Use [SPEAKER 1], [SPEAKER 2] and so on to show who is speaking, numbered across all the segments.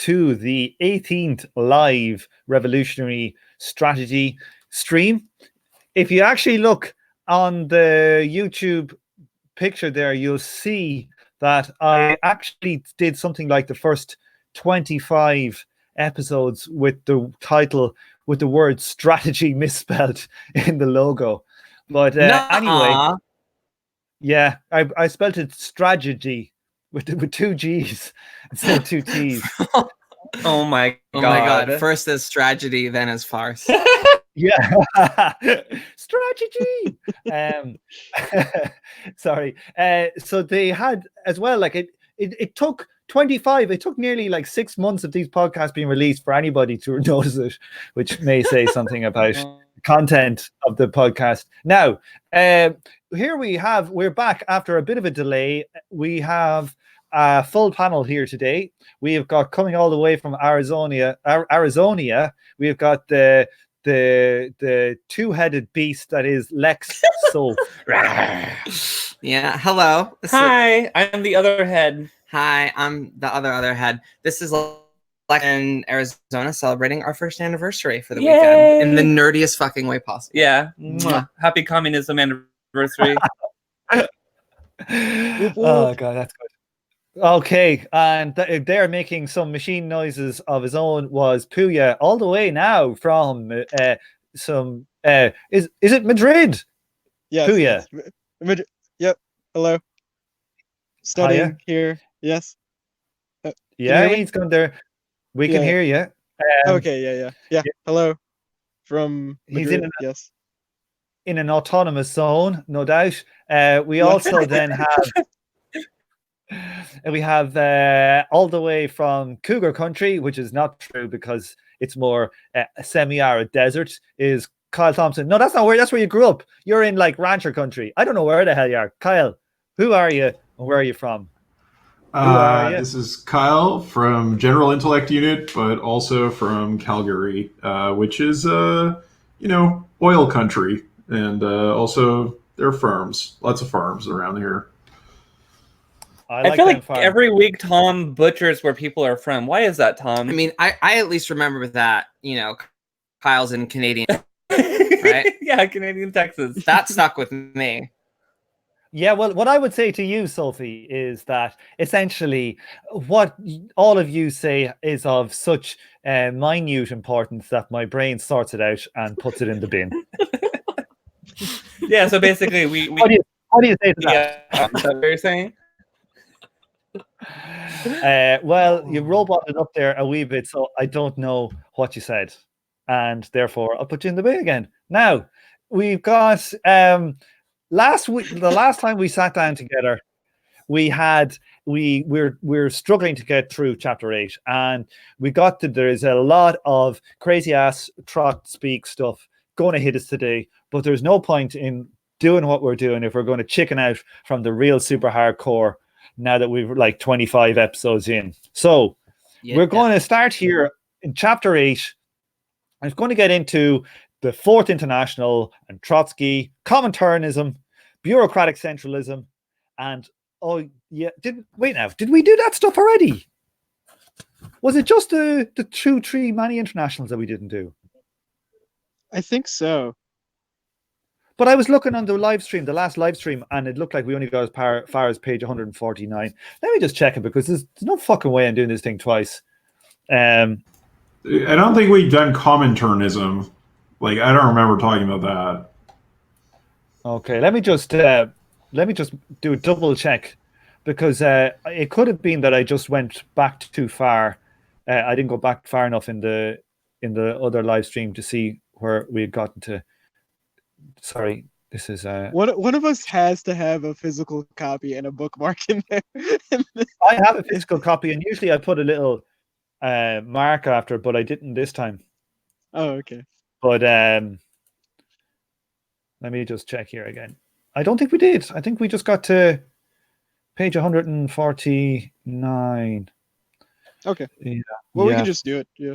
[SPEAKER 1] to the 18th live revolutionary strategy stream. If you actually look on the YouTube picture there, you'll see that I actually did something like the first 25 episodes with the title with the word strategy misspelled in the logo. But anyway, yeah, I spelled it strategy with two G's instead of two T's.
[SPEAKER 2] Oh my god. First as tragedy, then as farce.
[SPEAKER 1] Yeah. Strategy. Sorry. So they had as well, like it took 25, it took nearly like 6 months of these podcasts being released for anybody to notice it, which may say something about the content of the podcast. Now, here we're back after a bit of a delay. We have a full panel here today. We have got, coming all the way from Arizona, we've got the two-headed beast that is Lex Soul.
[SPEAKER 2] Yeah, hello.
[SPEAKER 3] Hi, I'm the other head.
[SPEAKER 2] Hi, I'm the other head. This is Lex in Arizona, celebrating our first anniversary for the weekend in the nerdiest fucking way possible.
[SPEAKER 3] Yeah. Happy communism anniversary.
[SPEAKER 1] Oh god, that's good. Okay, and they're making some machine noises of his own was Puya, all the way now from some is it Madrid?
[SPEAKER 4] Yes.
[SPEAKER 1] Puya.
[SPEAKER 4] Yes. Madrid. Yep. Hello. Studying
[SPEAKER 1] Hiya.
[SPEAKER 4] here. Yes.
[SPEAKER 1] Yeah, he's gone there. We can hear you.
[SPEAKER 4] Okay. Yeah. Hello. From Madrid.
[SPEAKER 1] He's in an autonomous zone, no doubt. We also then have. We have all the way from Cougar Country, which is not true because it's more semi-arid desert, is Kyle Thompson. No, that's not where. That's where you grew up. You're in like rancher country. I don't know where the hell you are. Kyle, who are you and where are you from?
[SPEAKER 5] This is Kyle from General Intellect Unit, but also from Calgary, which is oil country, and also there are farms, lots of farms around here.
[SPEAKER 3] I feel like every week Tom butchers where people are from. Why is that, Tom?
[SPEAKER 2] I mean, I at least remember that, Kyle's in Canadian, right?
[SPEAKER 3] Yeah, Canadian Texas.
[SPEAKER 2] That stuck with me.
[SPEAKER 1] Yeah, well, what I would say to you, Sophie, is that essentially what all of you say is of such minute importance that my brain sorts it out and puts it in the bin.
[SPEAKER 3] Yeah, so basically we
[SPEAKER 1] What do you say to that?
[SPEAKER 3] Yeah, is that what you're saying?
[SPEAKER 1] Well, you roboted up there a wee bit, so I don't know what you said, and therefore I'll put you in the bin again. Now we've got last week, the last time we sat down together, we're struggling to get through chapter 8, and there's a lot of crazy ass trot speak stuff going to hit us today, but there's no point in doing what we're doing if we're going to chicken out from the real super hardcore now that we've like 25 episodes in. So we're going to start here in chapter 8. I'm going to get into the Fourth International and Trotsky, Cominternalism, bureaucratic centralism, and did we do that stuff already? Was it just the 2-3 many internationals that we didn't do?
[SPEAKER 4] I think so.
[SPEAKER 1] But I was looking on the last live stream, and it looked like we only got as far as page 149. Let me just check it, because there's no fucking way I'm doing this thing twice.
[SPEAKER 5] I don't think we've done Cominternalism. Like, I don't remember talking about that.
[SPEAKER 1] Okay, let me just do a double check, because it could have been that I just went back too far. I didn't go back far enough in the other live stream to see where we had gotten to. Sorry, this is
[SPEAKER 4] one of us has to have a physical copy and a bookmark in there.
[SPEAKER 1] I have a physical copy, and usually I put a little mark after, but I didn't this time.
[SPEAKER 4] Oh, okay.
[SPEAKER 1] But let me just check here again. I don't think we did. I think we just got to page 149.
[SPEAKER 4] Okay.
[SPEAKER 1] Yeah.
[SPEAKER 4] Well, we can just do it. Yeah.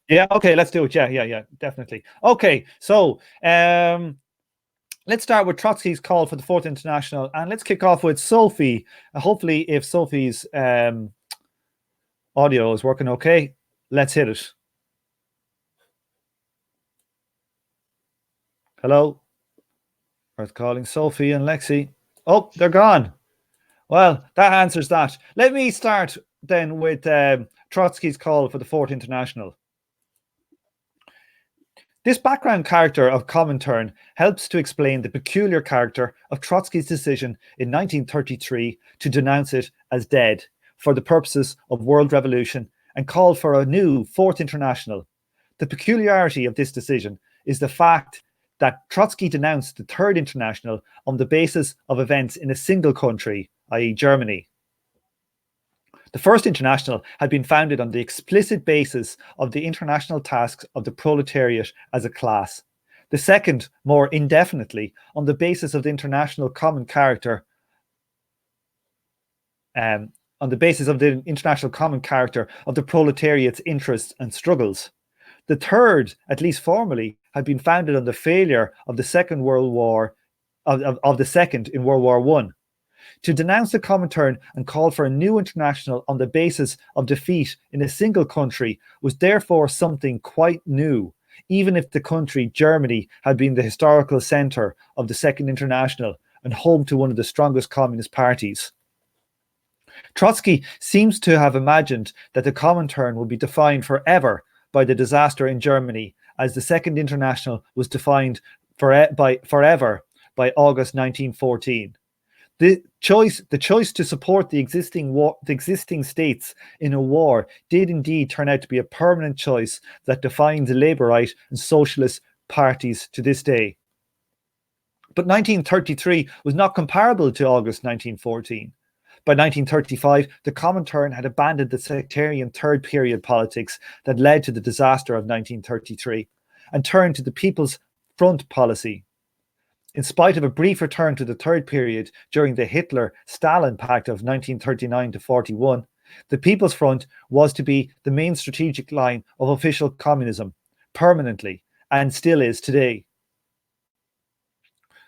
[SPEAKER 1] Yeah. Okay. Let's do it. Yeah. Definitely. Okay. So, let's start with Trotsky's call for the Fourth International, and let's kick off with Sophie. Hopefully, if Sophie's Audio is working okay. Let's hit it. Hello. Worth calling Sophie and Lexi. Oh, they're gone. Well, that answers that. Let me start then with Trotsky's call for the Fourth International. This background character of Comintern helps to explain the peculiar character of Trotsky's decision in 1933 to denounce it as dead for the purposes of world revolution and call for a new Fourth International. The peculiarity of this decision is the fact that Trotsky denounced the Third International on the basis of events in a single country, i.e. Germany. The First International had been founded on the explicit basis of the international tasks of the proletariat as a class. The second, more indefinitely, on the basis of the international common character, of the proletariat's interests and struggles. The third, at least formally, had been founded on the failure of the Second World War, of the Second in World War I. To denounce the Comintern and call for a new international on the basis of defeat in a single country was therefore something quite new, even if the country, Germany, had been the historical centre of the Second International and home to one of the strongest communist parties. Trotsky seems to have imagined that the Comintern would be defined forever by the disaster in Germany, as the Second International was defined forever by August 1914. The choice to support the existing states in a war did indeed turn out to be a permanent choice that defines the Labourite and Socialist parties to this day. But 1933 was not comparable to August 1914. By 1935, the Comintern had abandoned the sectarian third period politics that led to the disaster of 1933 and turned to the People's Front policy. In spite of a brief return to the third period during the Hitler-Stalin Pact of 1939 to 41, the People's Front was to be the main strategic line of official communism permanently, and still is today.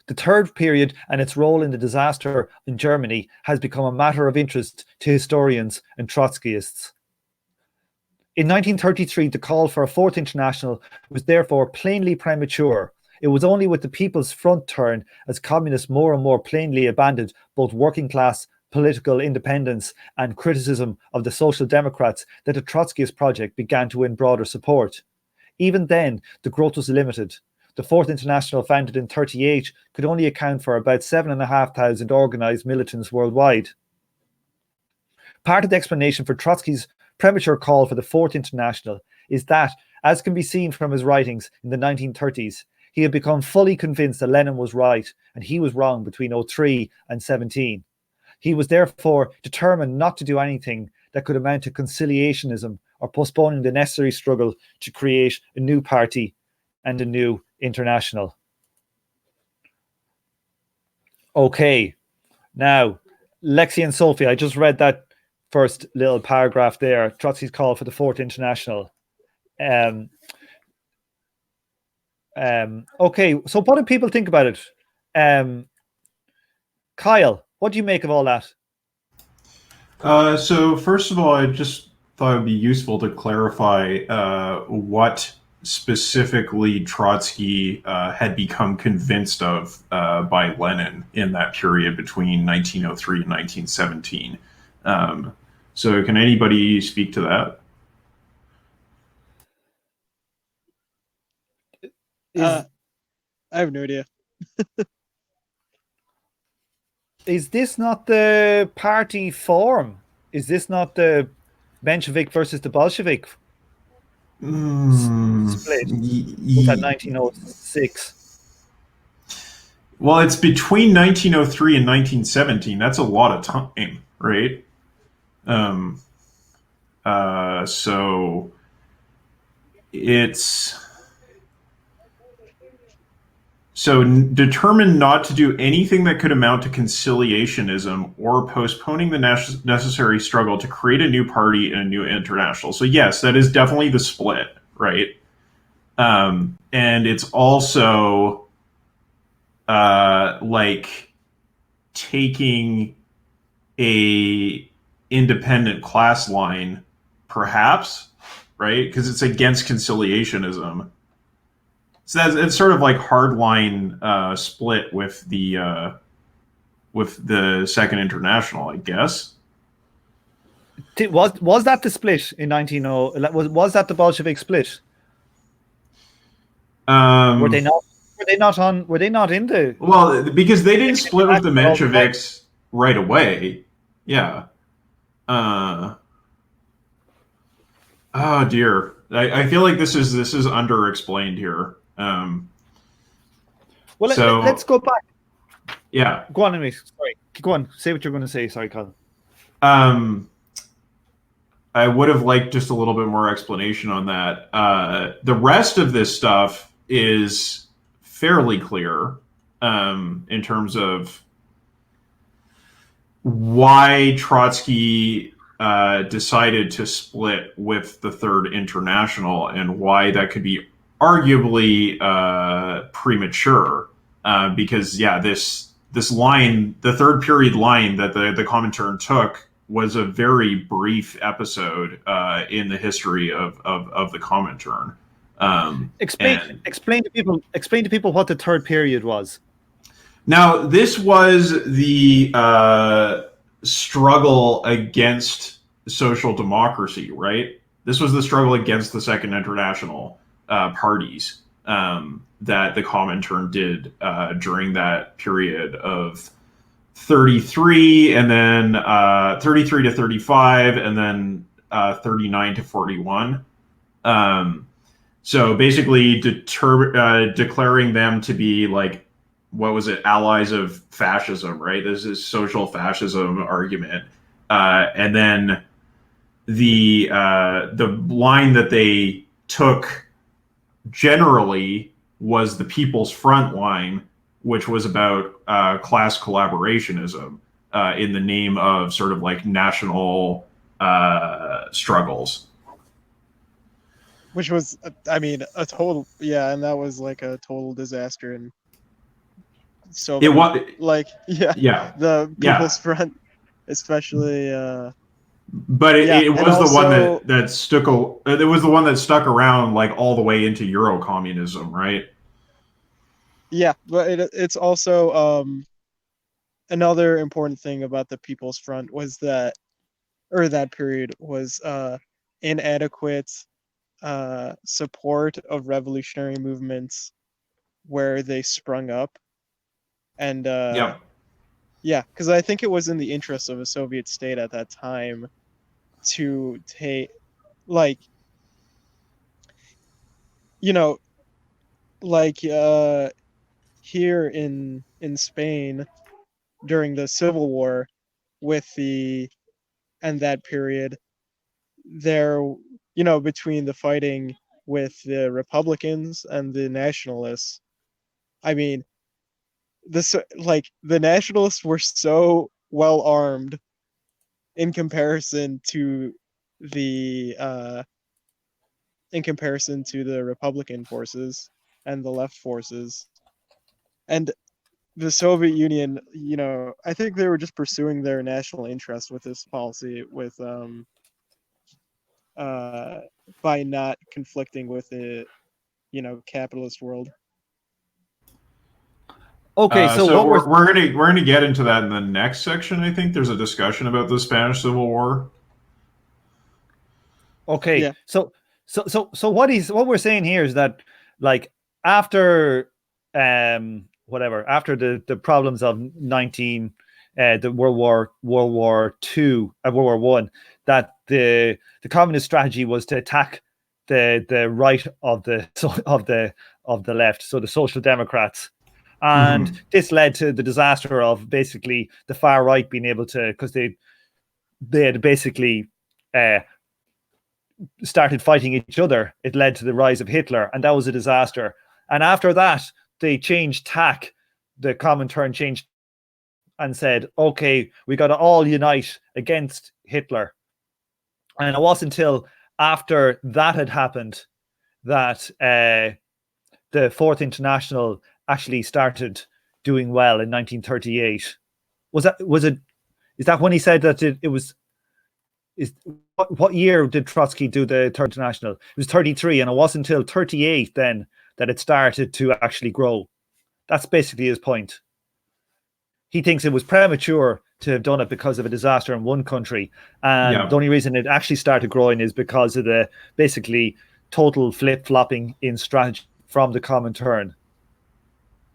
[SPEAKER 1] The third period and its role in the disaster in Germany has become a matter of interest to historians and Trotskyists. In 1933, the call for a Fourth International was therefore plainly premature. It was only with the People's Front turn, as communists more and more plainly abandoned both working class political independence and criticism of the Social Democrats, that the Trotskyist project began to win broader support. Even then, the growth was limited. The Fourth International, founded in 1938, could only account for about 7,500 organised militants worldwide. Part of the explanation for Trotsky's premature call for the Fourth International is that, as can be seen from his writings in the 1930s, he had become fully convinced that Lenin was right and he was wrong between 2003 and 2017. He was therefore determined not to do anything that could amount to conciliationism or postponing the necessary struggle to create a new party and a new international. Okay, now, Lexi and Sophie, I just read that first little paragraph there, Trotsky's call for the Fourth International. Okay, so what do people think about it? Kyle, what do you make of all that?
[SPEAKER 5] So first of all, I just thought it would be useful to clarify what specifically Trotsky had become convinced of by Lenin in that period between 1903 and 1917. So can anybody speak to that?
[SPEAKER 4] I have no idea.
[SPEAKER 1] Is this not the party form? Is this not the Menshevik versus the Bolshevik split? Was that 1906?
[SPEAKER 5] Well, it's between 1903 and 1917. That's a lot of time, right? So it's... So determined not to do anything that could amount to conciliationism or postponing the necessary struggle to create a new party and a new international. So yes, that is definitely the split, right? And it's also like taking a independent class line perhaps, right? Because it's against conciliationism. So it's sort of like hardline split with the Second International, I guess.
[SPEAKER 1] Was that the split in 1900? Was that the Bolshevik split? Were they not? Were they not on? Were they not in the?
[SPEAKER 5] Well, because they didn't split with the Mensheviks right away. Yeah. Oh dear. I feel like this is underexplained here.
[SPEAKER 1] Well, let's go back.
[SPEAKER 5] Yeah.
[SPEAKER 1] Go on, anyway. Sorry. Go on. Say what you're going to say. Sorry, Colin.
[SPEAKER 5] I would have liked just a little bit more explanation on that. The rest of this stuff is fairly clear in terms of why Trotsky decided to split with the Third International and why that could be arguably premature. Because, yeah, this line, the third period line that the Comintern took was a very brief episode in the history of the Comintern.
[SPEAKER 1] Explain to people what the third period was.
[SPEAKER 5] Now, this was the struggle against social democracy, right? This was the struggle against the Second International parties that the Comintern did during that period of 33 and then 33 to 35 and then 39 to 41. So basically declaring them to be like, what was it, allies of fascism, right? This is social fascism argument. And then the line that they took generally was the People's Front line, which was about class collaborationism in the name of sort of like national struggles.
[SPEAKER 4] Which was, I mean, a total, yeah, and that was like a total disaster. And so,
[SPEAKER 5] it was
[SPEAKER 4] like, the People's Front, especially.
[SPEAKER 5] But it was the one that stuck. It was the one that stuck around like all the way into Euro communism, right?
[SPEAKER 4] Yeah, but it's also another important thing about the People's Front was that period was inadequate support of revolutionary movements where they sprung up, and because I think it was in the interest of a Soviet state at that time to take, like, here in Spain during the Civil War and that period, there, between the fighting with the Republicans and the Nationalists, I mean, the Nationalists were so well armed in comparison to the Republican forces and the left forces. And the Soviet Union, I think they were just pursuing their national interest with this policy, with by not conflicting with the capitalist world.
[SPEAKER 1] Okay,
[SPEAKER 5] so we're gonna get into that in the next section. I think there's a discussion about the Spanish Civil War.
[SPEAKER 1] Okay, yeah. So what we're saying here is that, like, after after the problems of the World War I, that the communist strategy was to attack the right of the left, so the Social Democrats. And this led to the disaster of basically the far right being able to, because they had basically started fighting each other. It led to the rise of Hitler, and that was a disaster. And after that, they changed tack. The Comintern changed and said, okay, we got to all unite against Hitler. And it wasn't until after that had happened that the Fourth International actually started doing well in 1938. Is that when he said that it was? What year did Trotsky do the Third International? It was 33, and it wasn't until 38 then that it started to actually grow. That's basically his point. He thinks it was premature to have done it because of a disaster in one country, and the only reason it actually started growing is because of the basically total flip-flopping in strategy from the Comintern.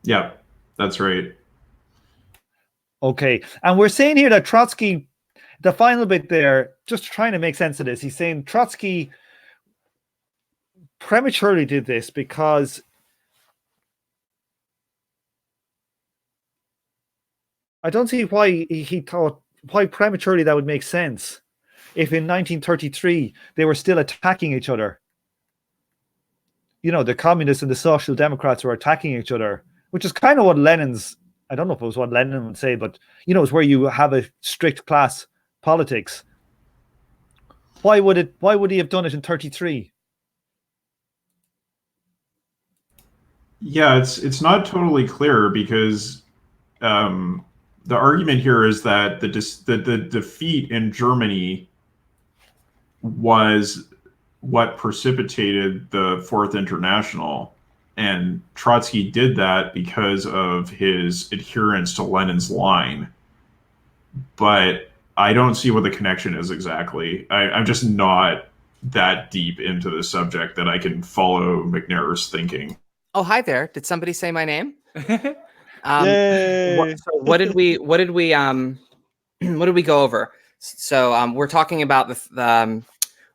[SPEAKER 5] Yeah, that's right.
[SPEAKER 1] Okay, and we're saying here that Trotsky, the final bit there, just trying to make sense of this, he's saying Trotsky prematurely did this because I don't see why he thought, why prematurely that would make sense if in 1933 they were still attacking each other. You know, the communists and the social democrats were attacking each other, which is kind of what Lenin's, I don't know if it was what Lenin would say, but, you know, it's where you have a strict class politics. Why would he have done it in 33?
[SPEAKER 5] Yeah, it's not totally clear because the argument here is that the defeat in Germany was what precipitated the Fourth International, and Trotsky did that because of his adherence to Lenin's line. But I don't see what the connection is exactly. I'm just not that deep into the subject that I can follow MacNairs' thinking.
[SPEAKER 2] Oh, hi there. Did somebody say my name?
[SPEAKER 4] Yay.
[SPEAKER 2] What did we go over? So we're talking about the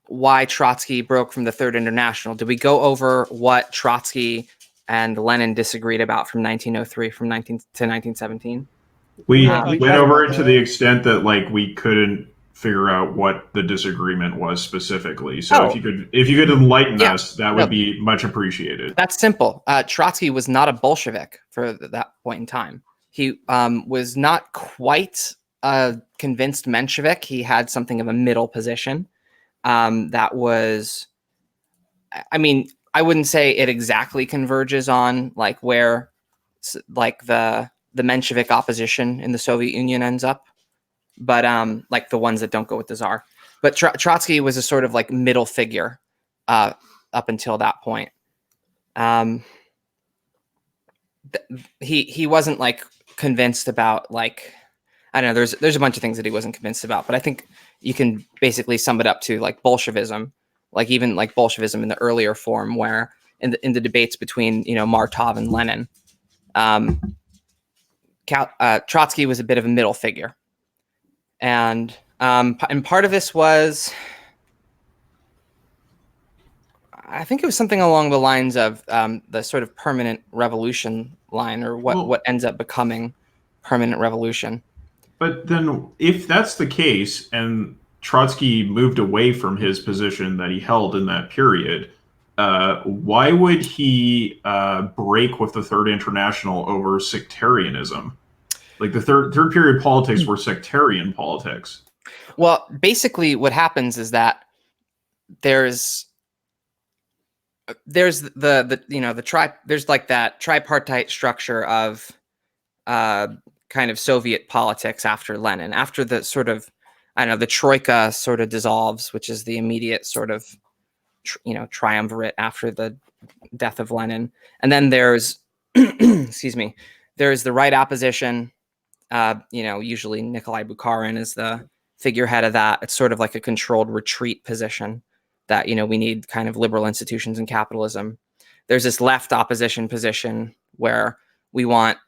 [SPEAKER 2] why Trotsky broke from the Third International. Did we go over what Trotsky and Lenin disagreed about from 1903 to 1917?
[SPEAKER 5] We went over it to the extent that like we couldn't figure out what the disagreement was specifically. So if you could enlighten us, that would be much appreciated.
[SPEAKER 2] That's simple. Trotsky was not a Bolshevik for that point in time. He was not quite a convinced Menshevik. He had something of a middle position. That was, I mean, I wouldn't say it exactly converges on like where like the Menshevik opposition in the Soviet Union ends up, but like the ones that don't go with the Tsar. But Trotsky was a sort of like middle figure up until that point. He wasn't like convinced about like, I don't know, there's a bunch of things that he wasn't convinced about, but I think you can basically sum it up to like Bolshevism, like even like Bolshevism in the earlier form, where in the debates between, you know, Martov and Lenin, Trotsky was a bit of a middle figure, and part of this was, I think it was something along the lines of the sort of permanent revolution line, or what ends up becoming permanent revolution.
[SPEAKER 5] But then if that's the case, and Trotsky moved away from his position that he held in that period, why would he break with the Third International over sectarianism? Like the third period politics were sectarian politics.
[SPEAKER 2] Well, basically what happens is that there's there's like that tripartite structure of kind of Soviet politics after Lenin, after the sort of, I don't know, the troika sort of dissolves, which is the immediate sort of triumvirate after the death of Lenin. And then there's excuse me, there's the right opposition. Usually Nikolai Bukharin is the figurehead of that. It's sort of like a controlled retreat position that, we need kind of liberal institutions and capitalism. There's this left opposition position where we want,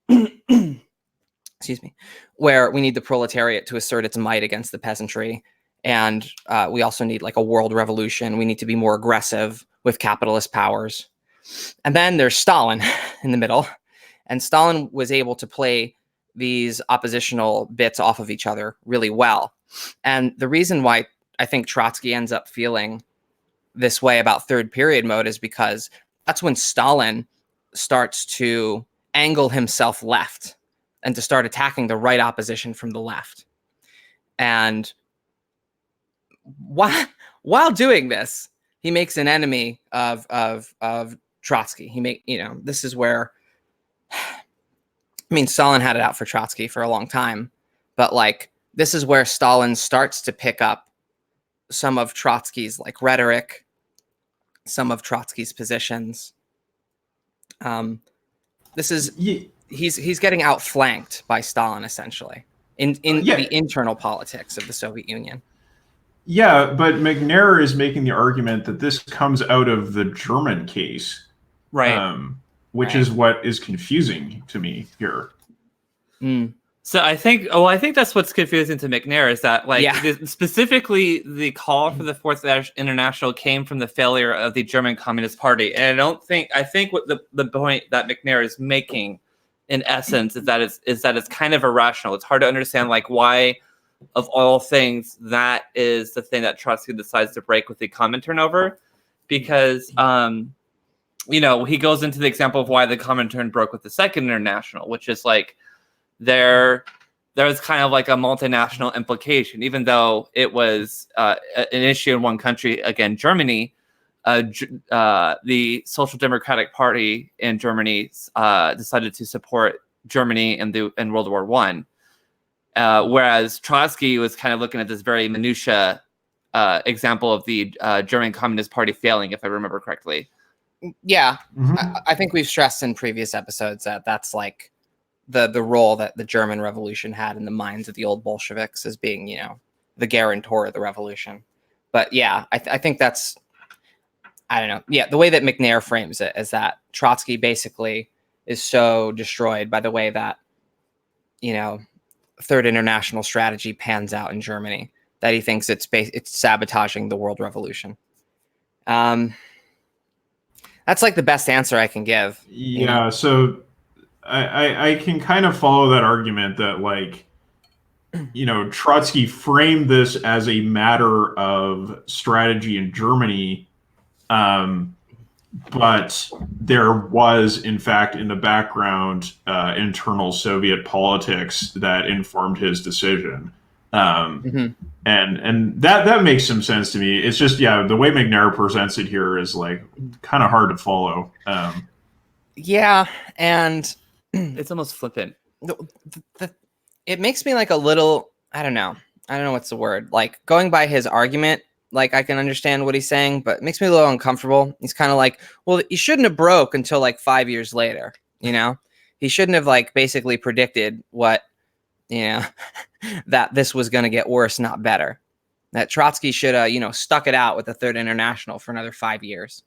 [SPEAKER 2] excuse me, where we need the proletariat to assert its might against the peasantry. And we also need like a world revolution. We need to be more aggressive with capitalist powers. And then there's Stalin in the middle. And Stalin was able to play these oppositional bits off of each other really well. And the reason why I think Trotsky ends up feeling this way about third period mode is because that's when Stalin starts to angle himself left and to start attacking the right opposition from the left. And while doing this, he makes an enemy of Trotsky. This is where, Stalin had it out for Trotsky for a long time, but like, this is where Stalin starts to pick up some of Trotsky's like rhetoric, some of Trotsky's positions. This is he's getting outflanked by Stalin essentially in the internal politics of the Soviet Union.
[SPEAKER 5] Yeah, but MacNair is making the argument that this comes out of the German case,
[SPEAKER 3] right?
[SPEAKER 5] Which is what is confusing to me here.
[SPEAKER 3] So I think that's what's confusing to MacNair is that specifically the call for the Fourth International came from the failure of the German Communist Party, and I think what the point that MacNair is making, in essence, is that it's kind of irrational. It's hard to understand why, of all things, that is the thing that Trotsky decides to break with the Comintern over, because he goes into the example of why the Comintern broke with the Second International, which is there was kind of a multinational implication, even though it was an issue in one country, again, Germany. The Social Democratic Party in Germany decided to support Germany in World War I. Whereas Trotsky was kind of looking at this very minutia example of the German Communist Party failing, if I remember correctly.
[SPEAKER 2] Yeah, I think we've stressed in previous episodes that that's the role that the German Revolution had in the minds of the old Bolsheviks as being, the guarantor of the revolution. But yeah, I think that's, I don't know. Yeah, the way that MacNair frames it is that Trotsky basically is so destroyed by the way that, Third International strategy pans out in Germany that he thinks it's sabotaging the world revolution. That's the best answer I can give.
[SPEAKER 5] Yeah, so I can kind of follow that argument that Trotsky framed this as a matter of strategy in Germany, but there was, in fact, in the background, internal Soviet politics that informed his decision. And that makes some sense to me. It's just, the way MacNair presents it here is kind of hard to follow.
[SPEAKER 2] Yeah, and
[SPEAKER 3] it's almost flippant.
[SPEAKER 2] It makes me a little, I don't know what's the word, going by his argument. I can understand what he's saying, but it makes me a little uncomfortable. He's kind of well, he shouldn't have broke until 5 years later. He shouldn't have basically predicted what, that this was going to get worse, not better. That Trotsky should have, stuck it out with the Third International for another 5 years.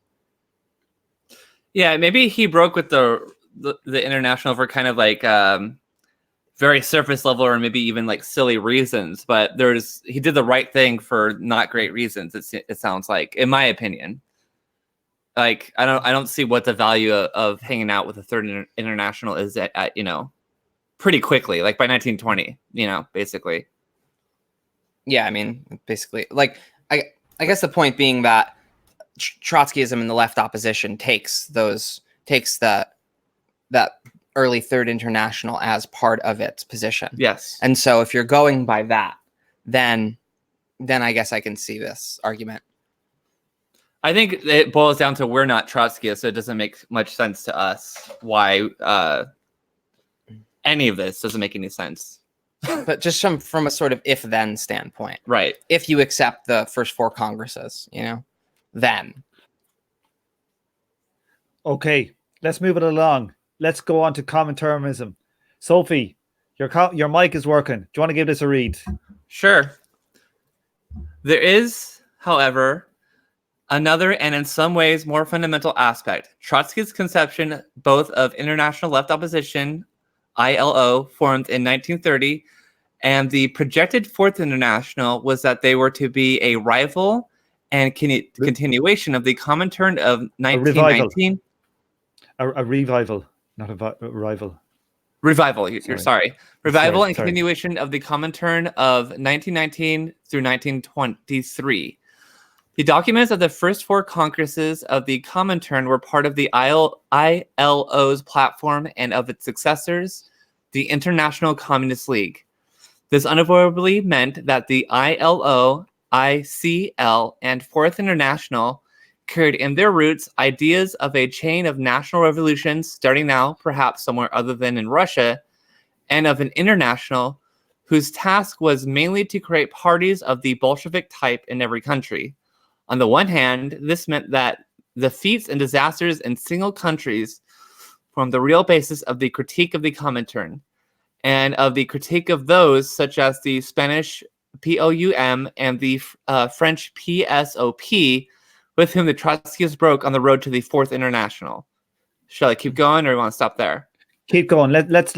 [SPEAKER 3] Yeah, maybe he broke with the International for kind of very surface level or maybe even silly reasons, but he did the right thing for not great reasons. It sounds like, in my opinion. I don't see what the value of hanging out with the Third International is at pretty quickly, by 1920, basically.
[SPEAKER 2] Yeah, I mean, basically, I guess the point being that Trotskyism in the left opposition takes that early Third International as part of its position.
[SPEAKER 3] Yes.
[SPEAKER 2] And so if you're going by that, then I guess I can see this argument.
[SPEAKER 3] I think it boils down to we're not Trotskyists, so it doesn't make much sense to us why any of this doesn't make any sense.
[SPEAKER 2] But just from a sort of if-then standpoint.
[SPEAKER 3] Right.
[SPEAKER 2] If you accept the first four Congresses, then.
[SPEAKER 1] Okay, let's move it along. Let's go on to Cominternmism. Sophie, your mic is working. Do you want to give this a read?
[SPEAKER 3] Sure. There is, however, another and in some ways more fundamental aspect. Trotsky's conception both of international left opposition, ILO, formed in 1930, and the projected Fourth International was that they were to be a rival and continuation of the Comintern of 1919.
[SPEAKER 1] A revival. Not a rival.
[SPEAKER 3] Revival, you're sorry. Revival
[SPEAKER 1] Sorry.
[SPEAKER 3] and continuation of the Comintern of 1919 through 1923. The documents of the first four Congresses of the Comintern were part of the ILO's platform and of its successors, the International Communist League. This unavoidably meant that the ILO, ICL, and Fourth International carried in their roots ideas of a chain of national revolutions starting now, perhaps somewhere other than in Russia, and of an international whose task was mainly to create parties of the Bolshevik type in every country. On the one hand, this meant that the feats and disasters in single countries formed the real basis of the critique of the Comintern, and of the critique of those such as the Spanish POUM and the French PSOP, with whom the Trotskyists broke on the road to the Fourth International. Shall I keep going, or you want to stop there?
[SPEAKER 1] Keep going. Let's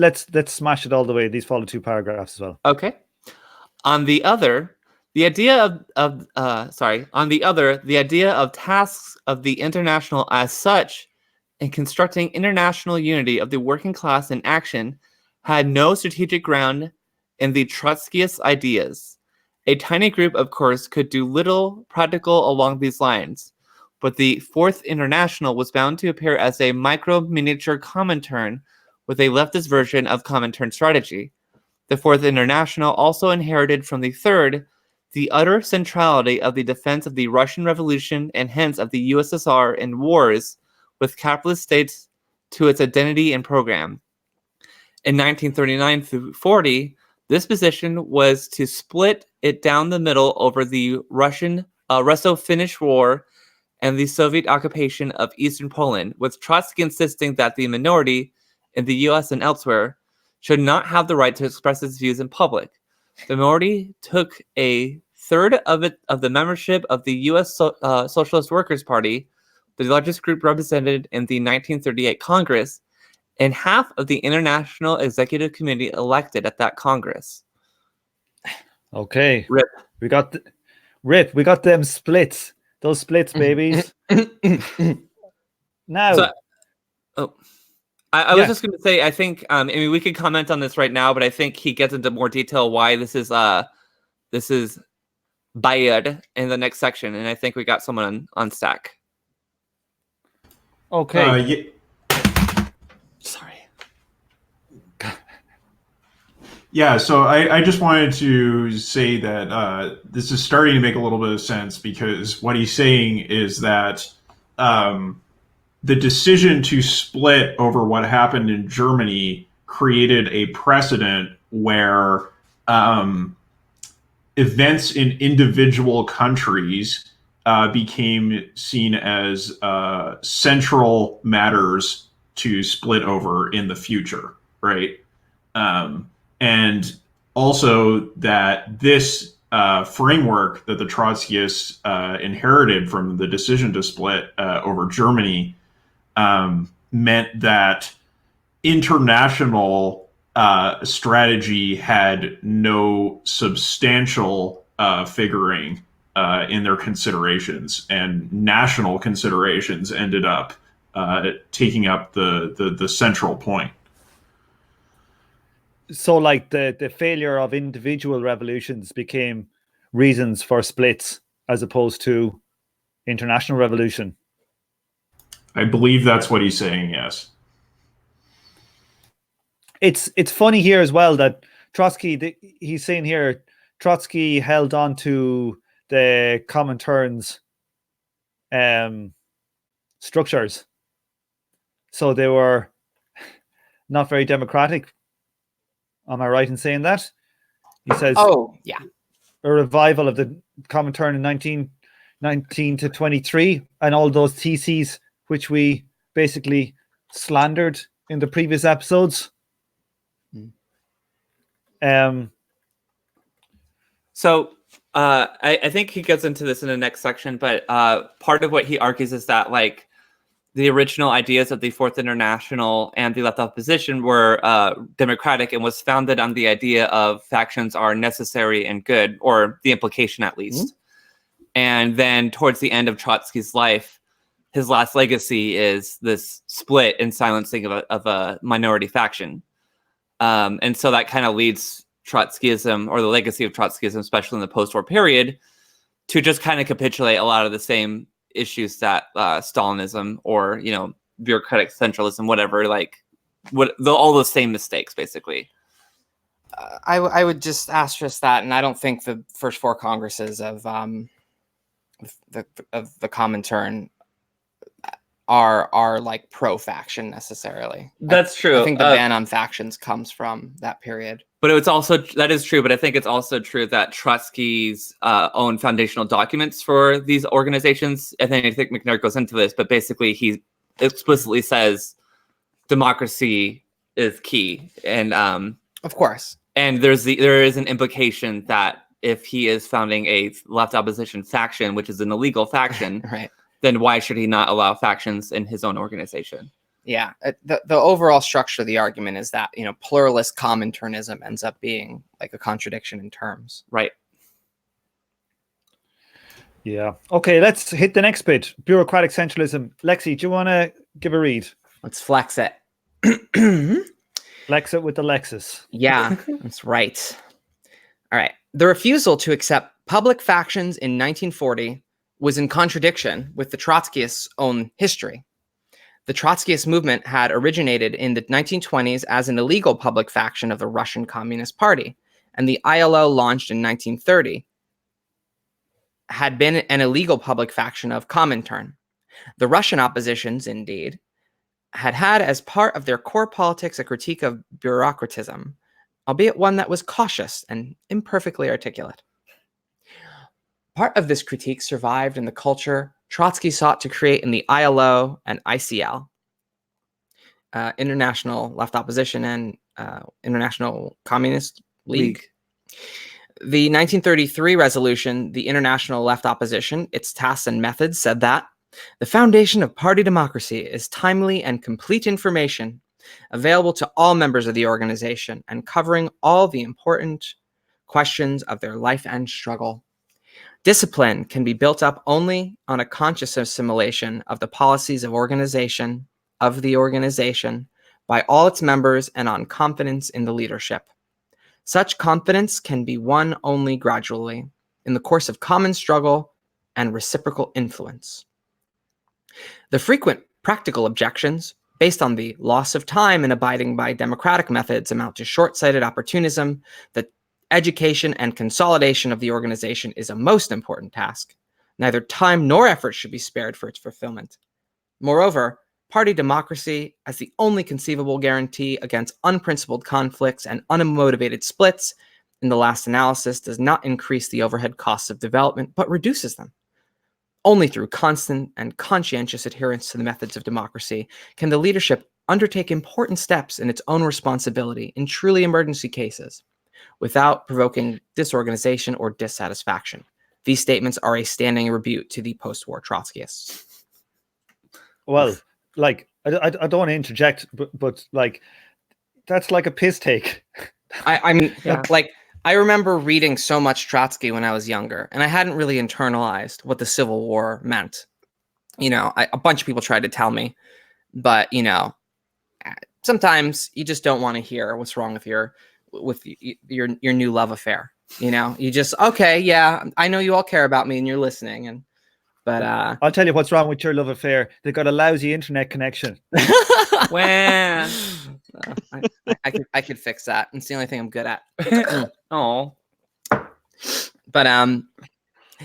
[SPEAKER 1] smash it all the way. These follow 2 paragraphs as well.
[SPEAKER 3] Okay. On the other, the idea of tasks of the international as such, in constructing international unity of the working class in action, had no strategic ground in the Trotskyist ideas. A tiny group, of course, could do little practical along these lines, but the Fourth International was bound to appear as a micro-miniature Comintern with a leftist version of Comintern strategy. The Fourth International also inherited from the Third the utter centrality of the defense of the Russian Revolution and hence of the USSR in wars with capitalist states to its identity and program. In 1939 through 40, this position was to split it down the middle over the Russo-Finnish War and the Soviet occupation of Eastern Poland, with Trotsky insisting that the minority in the US and elsewhere should not have the right to express its views in public. The minority took a third of the membership of the US Socialist Workers' Party, the largest group represented in the 1938 Congress, and half of the International Executive Committee elected at that Congress.
[SPEAKER 1] Okay.
[SPEAKER 3] Rip.
[SPEAKER 1] We got them splits. Those splits, babies. Now.
[SPEAKER 3] So, I was just going to say, I think, I mean, we could comment on this right now, but I think he gets into more detail why this is bad in the next section, and I think we got someone on stack.
[SPEAKER 1] Okay.
[SPEAKER 3] Sorry.
[SPEAKER 5] Yeah, so I just wanted to say that this is starting to make a little bit of sense, because what he's saying is that the decision to split over what happened in Germany created a precedent where events in individual countries became seen as central matters to split over in the future, right? And also that this framework that the Trotskyists inherited from the decision to split over Germany meant that international strategy had no substantial figuring in their considerations, and national considerations ended up taking up the central point.
[SPEAKER 1] So, like the failure of individual revolutions became reasons for splits as opposed to international revolution.
[SPEAKER 5] I believe that's what he's saying, yes.
[SPEAKER 1] It's funny here as well that Trotsky, he's saying here, Trotsky held on to the Comintern's structures. So they were not very democratic. Am I right in saying that? He says,
[SPEAKER 2] oh, yeah.
[SPEAKER 1] A revival of the Comintern in 1919 to 23 and all those theses which we basically slandered in the previous episodes.
[SPEAKER 3] So I think he gets into this in the next section, but part of what he argues is that, like, the original ideas of the Fourth International and the left opposition were democratic and was founded on the idea of factions are necessary and good, or the implication at least. And then towards the end of Trotsky's life, his last legacy is this split and silencing of a minority faction. And so that kind of leads Trotskyism, or the legacy of Trotskyism, especially in the post-war period, to just kind of capitulate a lot of the same issues that Stalinism or, you know, bureaucratic centralism, whatever, like all the same mistakes, basically.
[SPEAKER 2] I would just asterisk that, and I don't think the first 4 Congresses of the Comintern, are like pro-faction necessarily.
[SPEAKER 3] That's true.
[SPEAKER 2] I think the ban on factions comes from that period.
[SPEAKER 3] But that is true. But I think it's also true that Trotsky's own foundational documents for these organizations, I think MacNair goes into this, but basically he explicitly says democracy is key, and
[SPEAKER 2] of course,
[SPEAKER 3] and there is an implication that if he is founding a left opposition faction, which is an illegal faction,
[SPEAKER 2] right,
[SPEAKER 3] then why should he not allow factions in his own organization?
[SPEAKER 2] Yeah, the overall structure of the argument is that, pluralist Cominternism ends up being like a contradiction in terms.
[SPEAKER 3] Right.
[SPEAKER 1] Yeah. Okay, let's hit the next bit. Bureaucratic centralism. Lexi, do you want to give a read?
[SPEAKER 2] Let's flex it.
[SPEAKER 1] Flex it with the Lexus.
[SPEAKER 2] Yeah, that's right. All right. The refusal to accept public factions in 1940 was in contradiction with the Trotskyists' own history. The Trotskyist movement had originated in the 1920s as an illegal public faction of the Russian Communist Party, and the ILO, launched in 1930, had been an illegal public faction of Comintern. The Russian oppositions, indeed, had as part of their core politics a critique of bureaucratism, albeit one that was cautious and imperfectly articulate. Part of this critique survived in the culture Trotsky sought to create in the ILO and ICL, International Left Opposition and International Communist League. The 1933 resolution, the International Left Opposition, its tasks and methods, said that the foundation of party democracy is timely and complete information available to all members of the organization and covering all the important questions of their life and struggle. Discipline can be built up only on a conscious assimilation of the policies of the organization by all its members and on confidence in the leadership. Such confidence can be won only gradually in the course of common struggle and reciprocal influence. The frequent practical objections based on the loss of time in abiding by democratic methods amount to short-sighted opportunism. The education and consolidation of the organization is a most important task. Neither time nor effort should be spared for its fulfillment. Moreover, party democracy, as the only conceivable guarantee against unprincipled conflicts and unmotivated splits, in the last analysis, does not increase the overhead costs of development, but reduces them. Only through constant and conscientious adherence to the methods of democracy can the leadership undertake important steps in its own responsibility in truly emergency cases, without provoking disorganization or dissatisfaction. These statements are a standing rebuke to the post-war Trotskyists.
[SPEAKER 1] Well, like, I don't want to interject, but like, that's like a piss take.
[SPEAKER 2] I mean, yeah. Like, I remember reading so much Trotsky when I was younger, and I hadn't really internalized what the Civil War meant. A bunch of people tried to tell me, but, sometimes you just don't want to hear what's wrong with your new love affair. You just, okay, yeah, I know you all care about me and you're listening, but
[SPEAKER 1] I'll tell you what's wrong with your love affair. They've got a lousy internet connection.
[SPEAKER 2] Well, I could fix that. It's the only thing I'm good at.
[SPEAKER 3] Oh,
[SPEAKER 2] but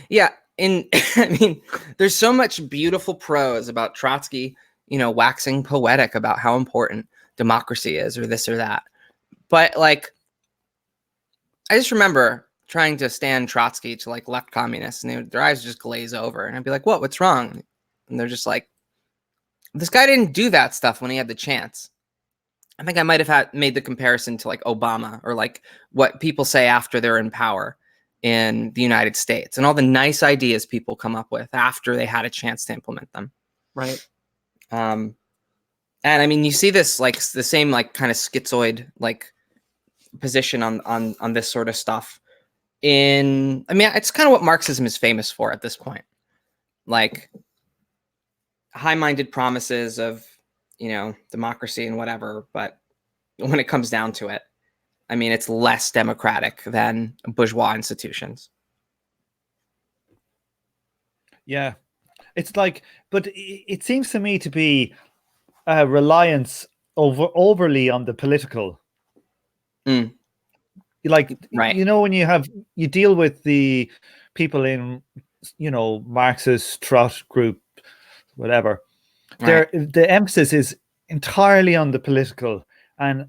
[SPEAKER 2] yeah. I mean, there's so much beautiful prose about Trotsky, waxing poetic about how important democracy is, or this or that. But like, I just remember trying to stand Trotsky to like left communists, and their eyes just glaze over, and I'd be like, what's wrong? And they're just like, this guy didn't do that stuff when he had the chance. I think I might have made the comparison to like Obama, or like what people say after they're in power in the United States, and all the nice ideas people come up with after they had a chance to implement them.
[SPEAKER 3] Right.
[SPEAKER 2] And I mean, you see this like the same like kind of schizoid like position on this sort of stuff it's kind of what Marxism is famous for at this point, like high-minded promises of democracy and whatever, but when it comes down to it, I mean, it's less democratic than bourgeois institutions.
[SPEAKER 1] Yeah, it's like, but it seems to me to be a reliance overly on the political. Like,
[SPEAKER 2] right.
[SPEAKER 1] When you deal with the people in, Marxist, Trot group, whatever, The emphasis is entirely on the political, and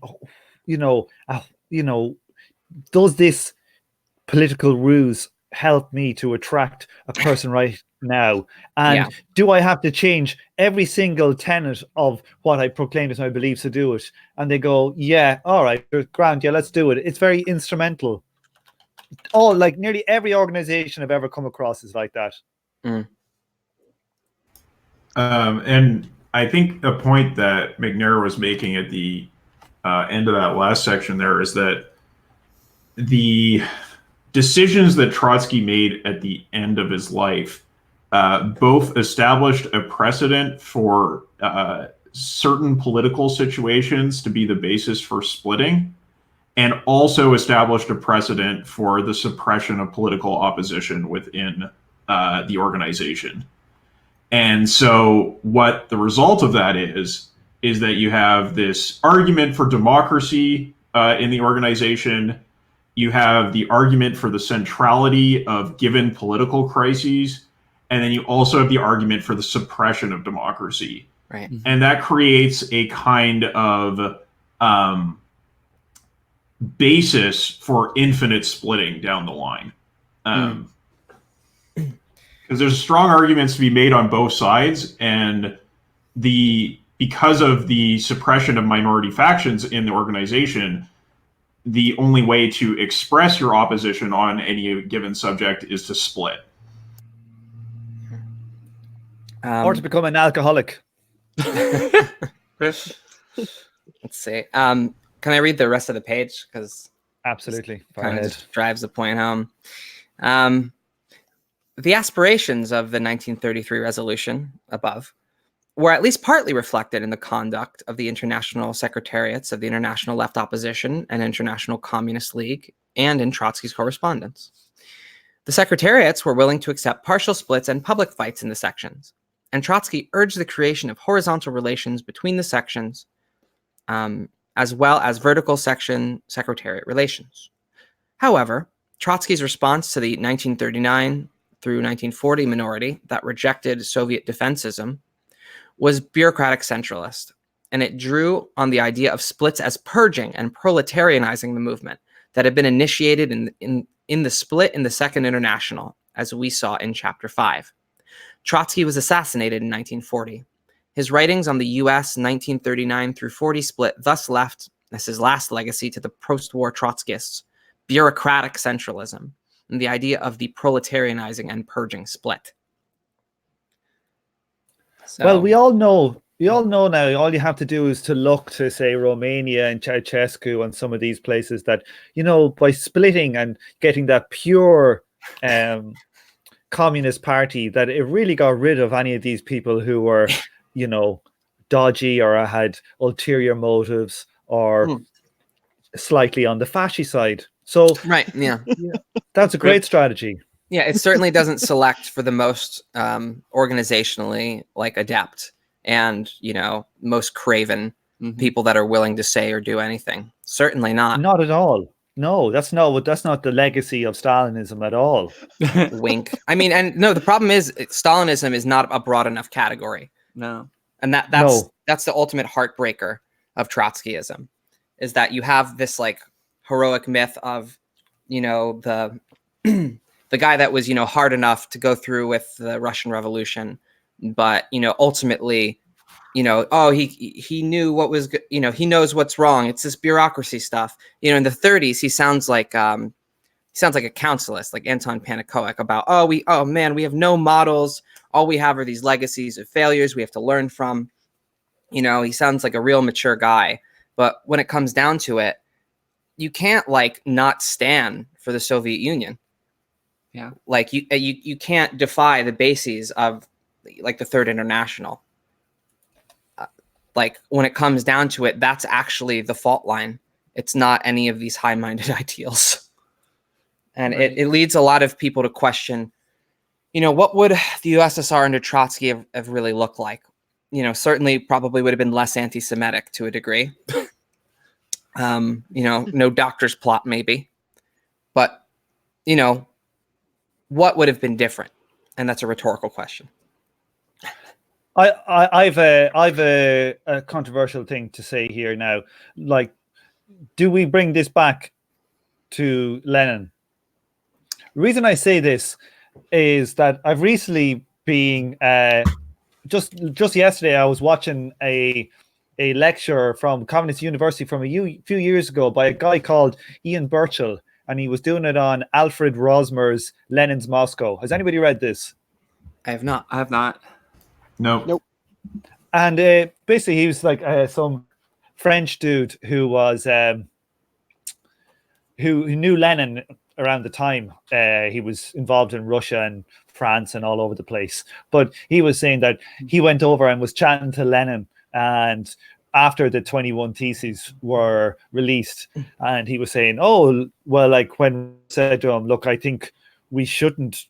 [SPEAKER 1] does this political ruse help me to attract a person right now? And do I have to change every single tenet of what I proclaim as my beliefs to do it? And they go, yeah, all right, grand, yeah, let's do it. It's very instrumental. Like nearly every organization I've ever come across is like that.
[SPEAKER 5] And I think a point that MacNair was making at the end of that last section there is that the decisions that Trotsky made at the end of his life both established a precedent for certain political situations to be the basis for splitting, and also established a precedent for the suppression of political opposition within the organization. And so what the result of that is that you have this argument for democracy in the organization. You have the argument for the centrality of given political crises. And then you also have the argument for the suppression of democracy.
[SPEAKER 2] Right.
[SPEAKER 5] And that creates a kind of basis for infinite splitting down the line. Because there's strong arguments to be made on both sides, and because of the suppression of minority factions in the organization, the only way to express your opposition on any given subject is to split.
[SPEAKER 1] Or to become an alcoholic.
[SPEAKER 2] Let's see. Can I read the rest of the page? Because
[SPEAKER 1] absolutely,
[SPEAKER 2] kind of drives the point home. The aspirations of the 1933 resolution above were at least partly reflected in the conduct of the international secretariats of the International Left Opposition and International Communist League, and in Trotsky's correspondence. The secretariats were willing to accept partial splits and public fights in the sections, and Trotsky urged the creation of horizontal relations between the sections, as well as vertical section secretariat relations. However, Trotsky's response to the 1939 through 1940 minority that rejected Soviet defensism was bureaucratic centralist, and it drew on the idea of splits as purging and proletarianizing the movement that had been initiated in the split in the Second International, as we saw in Chapter 5. Trotsky was assassinated in 1940. His writings on the U.S. 1939 through 40 split thus left as his last legacy to the post-war Trotskyists bureaucratic centralism and the idea of the proletarianizing and purging split. So,
[SPEAKER 1] well, we all know now, all you have to do is to look to, say, Romania and Ceausescu and some of these places that, by splitting and getting that pure communist party, that it really got rid of any of these people who were, dodgy or had ulterior motives or slightly on the fascist side. So
[SPEAKER 2] right, yeah,
[SPEAKER 1] that's a great strategy.
[SPEAKER 2] Yeah, it certainly doesn't select for the most organizationally adept and most craven people that are willing to say or do anything. Certainly not.
[SPEAKER 1] Not at all. No, that's not the legacy of Stalinism at all.
[SPEAKER 2] Wink. I mean, and no, the problem is Stalinism is not a broad enough category.
[SPEAKER 3] No.
[SPEAKER 2] And that's the ultimate heartbreaker of Trotskyism, is that you have this heroic myth of, the guy that was, hard enough to go through with the Russian Revolution, but, ultimately, he knew what was, he knows what's wrong. It's this bureaucracy stuff. In the 30s, he sounds like a councilist, like Anton Panikowic, about, we have no models. All we have are these legacies of failures we have to learn from. He sounds like a real mature guy. But when it comes down to it, you can't not stand for the Soviet Union.
[SPEAKER 3] Yeah.
[SPEAKER 2] You can't defy the bases of the Third International. When it comes down to it, that's actually the fault line. It's not any of these high-minded ideals. And right. it leads a lot of people to question, what would the USSR under Trotsky have really looked like? Certainly probably would have been less anti-Semitic to a degree. No doctor's plot maybe. But, what would have been different? And that's a rhetorical question.
[SPEAKER 1] I've a controversial thing to say here now. Like, do we bring this back to Lenin? The reason I say this is that I've recently been just yesterday I was watching a lecture from Communist University from a few years ago by a guy called Ian Burchell, and he was doing it on Alfred Rosmer's Lenin's Moscow. Has anybody read this?
[SPEAKER 2] I have not.
[SPEAKER 5] No.
[SPEAKER 4] Nope.
[SPEAKER 1] And basically, he was like some French dude who was who knew Lenin around the time. He was involved in Russia and France and all over the place. But he was saying that he went over and was chatting to Lenin, and after the 21 Theses were released, and he was saying, "Oh, well, like when I said to him, look, I think we shouldn't."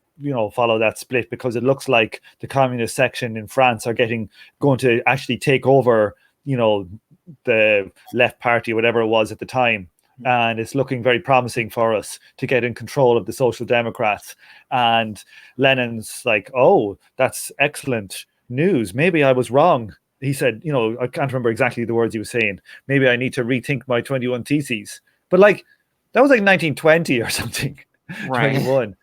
[SPEAKER 1] Follow that split because it looks like the communist section in France are going to actually take over, the left party, whatever it was at the time. And it's looking very promising for us to get in control of the Social Democrats. And Lenin's like, oh, that's excellent news. Maybe I was wrong. He said, I can't remember exactly the words he was saying. Maybe I need to rethink my 21 Theses. But like, that was like 1920 or something.
[SPEAKER 2] Right.
[SPEAKER 1] 21.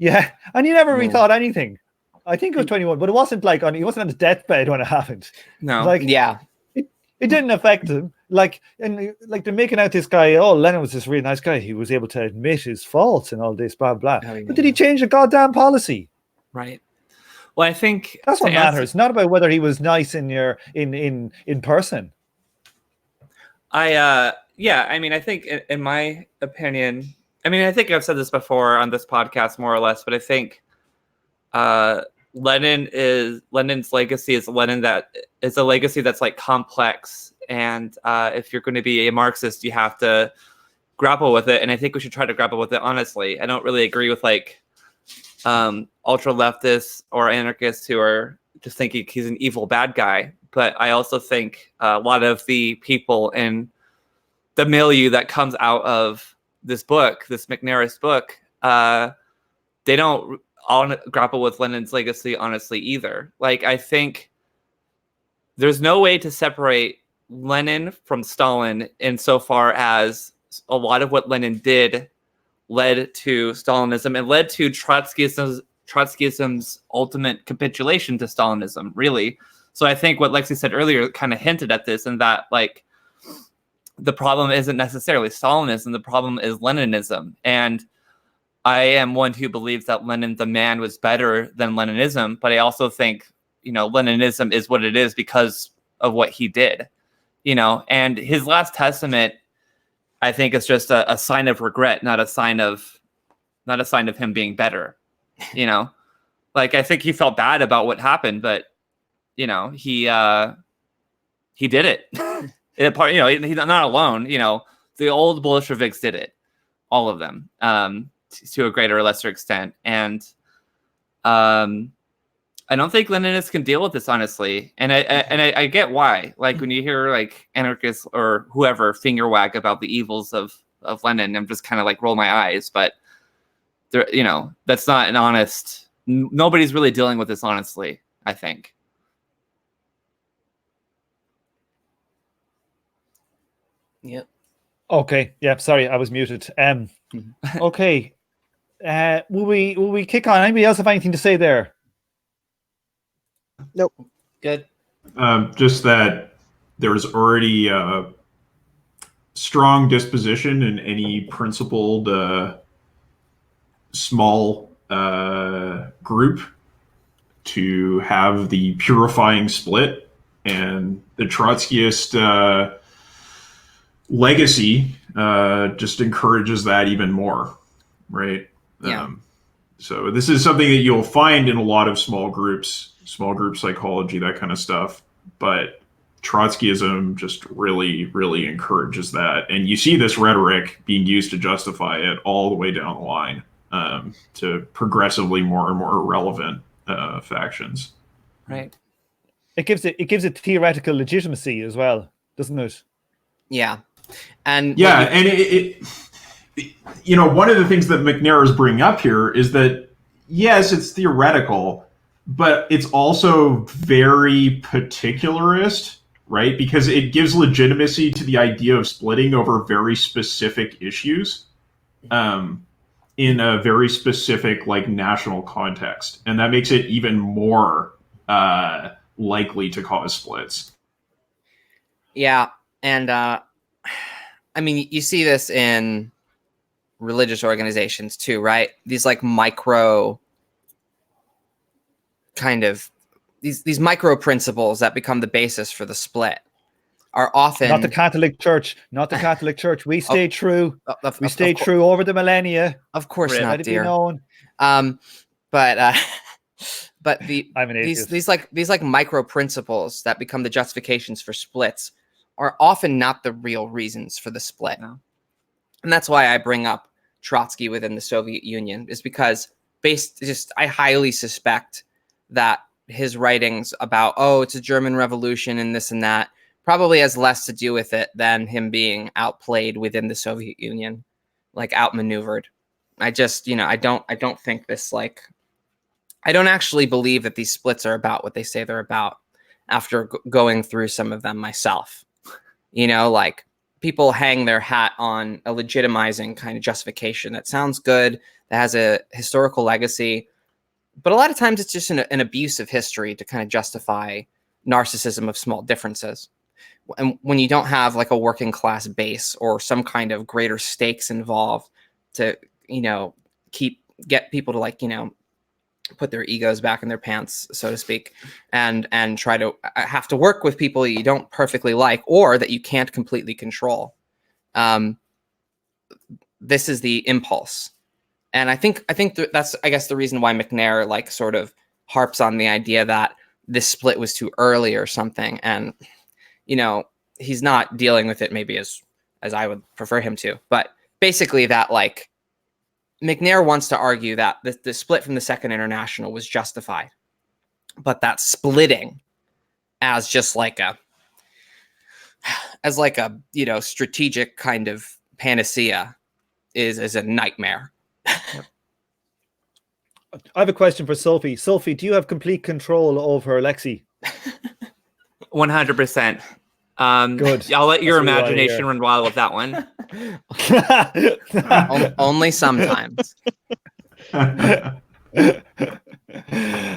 [SPEAKER 1] Yeah, and he never rethought anything. I think it was 21, but it wasn't like he wasn't on his deathbed when it happened.
[SPEAKER 2] No,
[SPEAKER 1] like it didn't affect him. Like they're making out this guy. Oh, Lenin was this really nice guy. He was able to admit his faults and all this, blah blah. But did he change the goddamn policy?
[SPEAKER 2] Right.
[SPEAKER 3] Well, I think
[SPEAKER 1] that's what matters. It's not about whether he was nice in person.
[SPEAKER 3] I mean, I think in my opinion. I mean, I think I've said this before on this podcast, more or less, but I think Lenin's legacy is a legacy that's like complex, and if you're going to be a Marxist, you have to grapple with it, and I think we should try to grapple with it honestly. I don't really agree with like ultra leftists or anarchists who are just thinking he's an evil bad guy, but I also think a lot of the people in the milieu that comes out of this MacNairs book, they don't all grapple with Lenin's legacy honestly either. Like, I think there's no way to separate Lenin from Stalin insofar as a lot of what Lenin did led to Stalinism and led to Trotskyism's ultimate capitulation to Stalinism, really. So I think what Lexi said earlier kind of hinted at this, and that like the problem isn't necessarily Stalinism, the problem is Leninism. And I am one who believes that Lenin the man was better than Leninism, but I also think, Leninism is what it is because of what he did, and his last testament, I think, is just a sign of regret, not a sign of him being better, like, I think he felt bad about what happened, but, he did it. He's not alone. The old Bolsheviks did it, all of them, to a greater or lesser extent. And I don't think Leninists can deal with this, honestly. And I get why. Like, when you hear like anarchists or whoever finger wag about the evils of Lenin, I'm just kind of like roll my eyes. But there, that's not an honest. Nobody's really dealing with this honestly, I think.
[SPEAKER 2] Yep.
[SPEAKER 1] Okay. Yeah. Sorry, I was muted. Okay. Will we kick on? Anybody else have anything to say there?
[SPEAKER 2] Nope. Good.
[SPEAKER 5] Just that there was already a strong disposition in any principled small group to have the purifying split, and the Trotskyist legacy just encourages that even more, right?
[SPEAKER 2] Yeah.
[SPEAKER 5] So this is something that you'll find in a lot of small group psychology, that kind of stuff. But Trotskyism just really, really encourages that. And you see this rhetoric being used to justify it all the way down the line to progressively more and more irrelevant factions.
[SPEAKER 2] Right.
[SPEAKER 1] It gives it theoretical legitimacy as well, doesn't it?
[SPEAKER 2] Yeah. And
[SPEAKER 5] it one of the things that MacNairs bring up here is that, yes, it's theoretical, but it's also very particularist, right? Because it gives legitimacy to the idea of splitting over very specific issues in a very specific, like, national context. And that makes it even more likely to cause splits.
[SPEAKER 2] Yeah. And I mean, you see this in religious organizations too, right? These like micro kind of these micro principles that become the basis for the split are often
[SPEAKER 1] not the Catholic Church. We stay true. We stay true over the millennia.
[SPEAKER 2] Of course not,
[SPEAKER 1] let it
[SPEAKER 2] dear.
[SPEAKER 1] be known.
[SPEAKER 2] But these like micro principles that become the justifications for splits are often not the real reasons for the split.
[SPEAKER 3] No.
[SPEAKER 2] And that's why I bring up Trotsky within the Soviet Union, is because I highly suspect that his writings about, it's a German revolution and this and that, probably has less to do with it than him being outplayed within the Soviet Union, like outmaneuvered. I just, I don't think this, like, I don't actually believe that these splits are about what they say they're about after going through some of them myself. Like, people hang their hat on a legitimizing kind of justification that sounds good, that has a historical legacy, but a lot of times it's just an abuse of history to kind of justify narcissism of small differences. And when you don't have like a working class base or some kind of greater stakes involved to, get people to, like, put their egos back in their pants, so to speak, and try to have to work with people you don't perfectly like or that you can't completely control. This is the impulse. And I think that's, I guess, the reason why MacNair, like, sort of harps on the idea that this split was too early or something. And, he's not dealing with it maybe as I would prefer him to, but basically that, like, MacNair wants to argue that the split from the Second International was justified, but that splitting as just like a strategic kind of panacea is a nightmare.
[SPEAKER 1] I have a question for Sophie. Sophie, do you have complete control over Lexi?
[SPEAKER 3] 100%.
[SPEAKER 1] Good.
[SPEAKER 3] I'll let your imagination run wild with that one.
[SPEAKER 2] Only sometimes.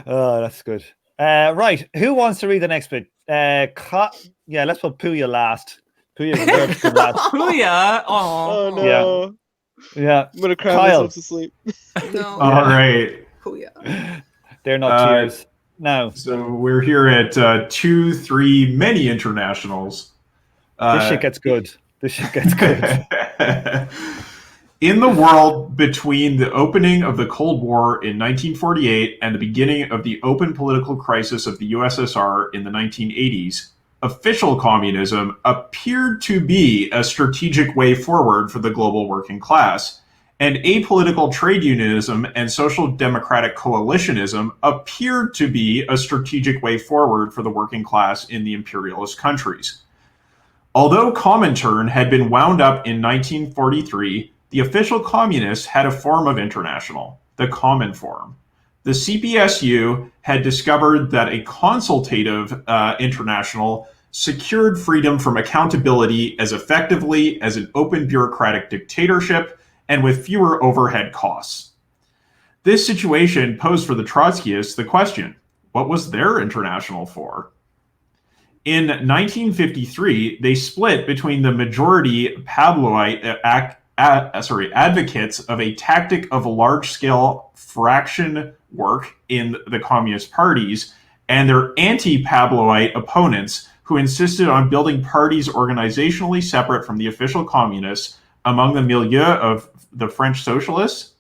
[SPEAKER 1] Oh, that's good. Right. Who wants to read the next bit? Let's put Puya last. Puya deserves to last.
[SPEAKER 3] Puya?
[SPEAKER 4] Oh no.
[SPEAKER 1] Yeah.
[SPEAKER 4] I'm gonna cry
[SPEAKER 1] Kyle.
[SPEAKER 4] myself to sleep.
[SPEAKER 2] No.
[SPEAKER 5] All right.
[SPEAKER 2] Puya.
[SPEAKER 1] They're not tears. No.
[SPEAKER 5] So we're here at 2-3 many internationals.
[SPEAKER 1] This shit gets good.
[SPEAKER 5] In the world between the opening of the Cold War in 1948 and the beginning of the open political crisis of the USSR in the 1980s, official communism appeared to be a strategic way forward for the global working class, and apolitical trade unionism and social democratic coalitionism appeared to be a strategic way forward for the working class in the imperialist countries. Although Comintern had been wound up in 1943, the official communists had a form of international, the Common Form. The CPSU had discovered that a consultative international secured freedom from accountability as effectively as an open bureaucratic dictatorship and with fewer overhead costs. This situation posed for the Trotskyists the question, what was their international for? In 1953, they split between the majority Pabloite advocates of a tactic of large-scale fraction work in the communist parties and their anti-Pabloite opponents who insisted on building parties organizationally separate from the official communists among the milieu of the French socialists,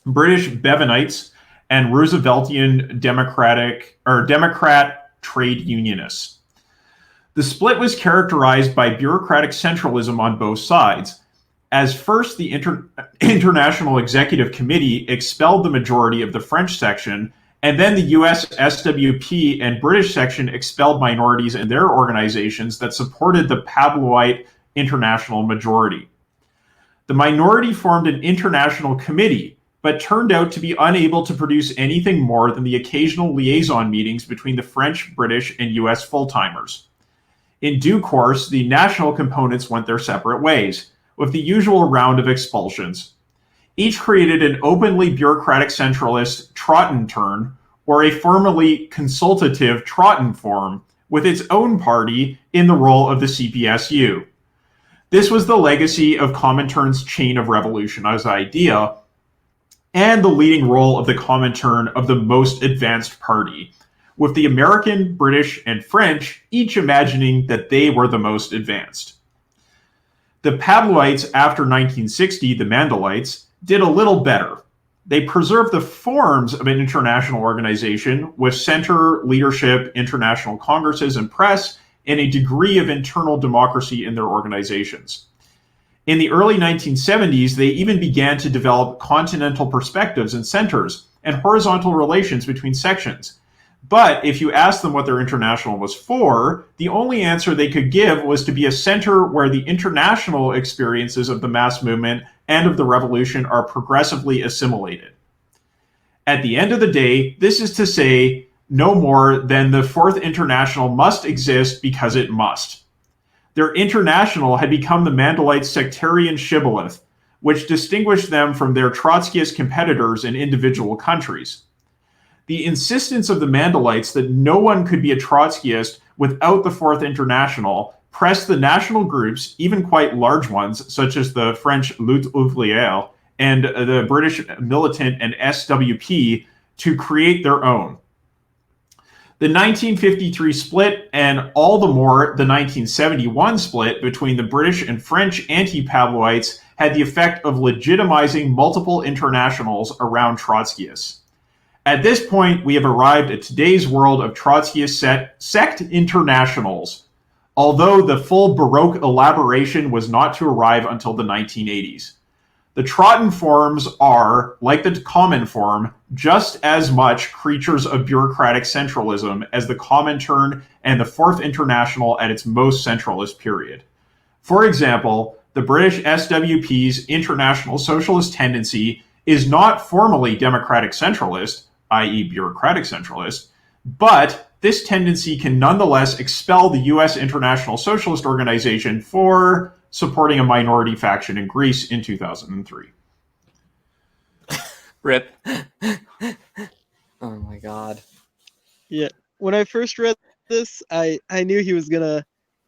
[SPEAKER 5] British Bevonites, and Rooseveltian Democrat trade unionists. The split was characterized by bureaucratic centralism on both sides. As first, the International Executive Committee expelled the majority of the French section, and then the US SWP and British section expelled minorities in their organizations that supported the Pabloite international majority. The minority formed an international committee but turned out to be unable to produce anything more than the occasional liaison meetings between the French, British, and US full-timers. In due course, the national components went their separate ways, with the usual round of expulsions. Each created an openly bureaucratic centralist Trottenturn, or a formally consultative Trottenform, with its own party in the role of the CPSU. This was the legacy of Comintern's chain of revolution as idea, and the leading role of the Comintern of the most advanced party, with the American, British, and French each imagining that they were the most advanced. The Pabloites after 1960, the Mandelites, did a little better. They preserved the forms of an international organization with center, leadership, international congresses, and press, and a degree of internal democracy in their organizations. In the early 1970s, they even began to develop continental perspectives and centers and horizontal relations between sections. But if you asked them what their international was for, the only answer they could give was to be a center where the international experiences of the mass movement and of the revolution are progressively assimilated. At the end of the day, this is to say no more than the Fourth International must exist because it must. Their international had become the Mandelites' sectarian shibboleth, which distinguished them from their Trotskyist competitors in individual countries. The insistence of the Mandelites that no one could be a Trotskyist without the Fourth International pressed the national groups, even quite large ones, such as the French Lutte Ouvrière and the British Militant and SWP, to create their own. The 1953 split, and all the more the 1971 split between the British and French anti-Pabloites, had the effect of legitimizing multiple internationals around Trotskyists. At this point, we have arrived at today's world of Trotskyist sect internationals, although the full Baroque elaboration was not to arrive until the 1980s. The Trotten forms are, like the Common form, just as much creatures of bureaucratic centralism as the Comintern and the Fourth International at its most centralist period. For example, the British SWP's international socialist tendency is not formally democratic centralist, i.e. bureaucratic centralist, but this tendency can nonetheless expel the US International Socialist Organization for supporting a minority faction in Greece in 2003.
[SPEAKER 2] Rip. Oh my god.
[SPEAKER 4] Yeah, when I first read this, I knew he was gonna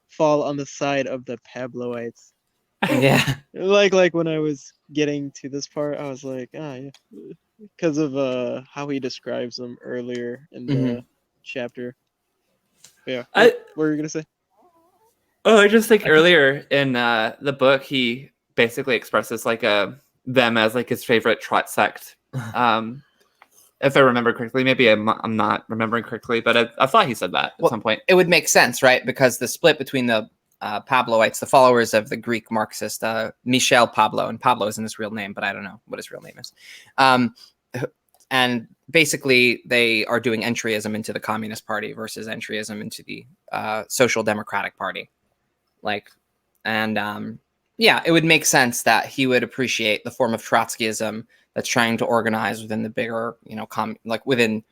[SPEAKER 4] fall on the side of the Pabloites.
[SPEAKER 2] Yeah.
[SPEAKER 4] Like when I was getting to this part, I was like, yeah, because of how he describes them earlier in the chapter. Yeah. What were you gonna say?
[SPEAKER 3] Oh, I just think earlier in the book, he basically expresses like them as like his favorite Trot sect. If I remember correctly, maybe I'm not remembering correctly, but I thought he said that at some point.
[SPEAKER 2] It would make sense, right? Because the split between the Pabloites, the followers of the Greek Marxist Michel Pablo, and Pablo isn't his real name, but I don't know what his real name is. And basically, they are doing entryism into the Communist Party versus entryism into the Social Democratic Party. Yeah, it would make sense that he would appreciate the form of Trotskyism that's trying to organize within the bigger, within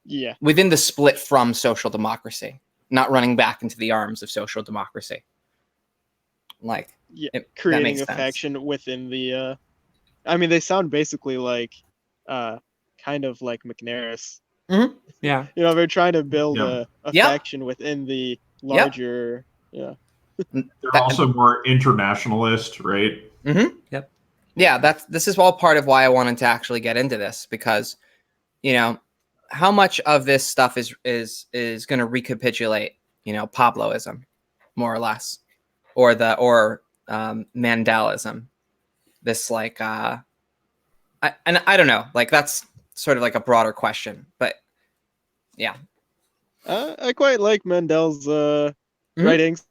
[SPEAKER 2] the split from social democracy, not running back into the arms of social democracy.
[SPEAKER 4] Creating a faction within the. I mean, they sound basically like, kind of like MacNairs.
[SPEAKER 2] Mm-hmm.
[SPEAKER 3] Yeah.
[SPEAKER 4] They're trying to build a faction within the larger. Yeah.
[SPEAKER 5] They're also more internationalist, right?
[SPEAKER 2] Mm-hmm.
[SPEAKER 3] Yep.
[SPEAKER 2] Yeah, this is all part of why I wanted to actually get into this, because, how much of this stuff is going to recapitulate, Pabloism, more or less, or Mandelism. This I don't know, that's sort of like a broader question, but yeah.
[SPEAKER 4] I quite like Mandel's writings.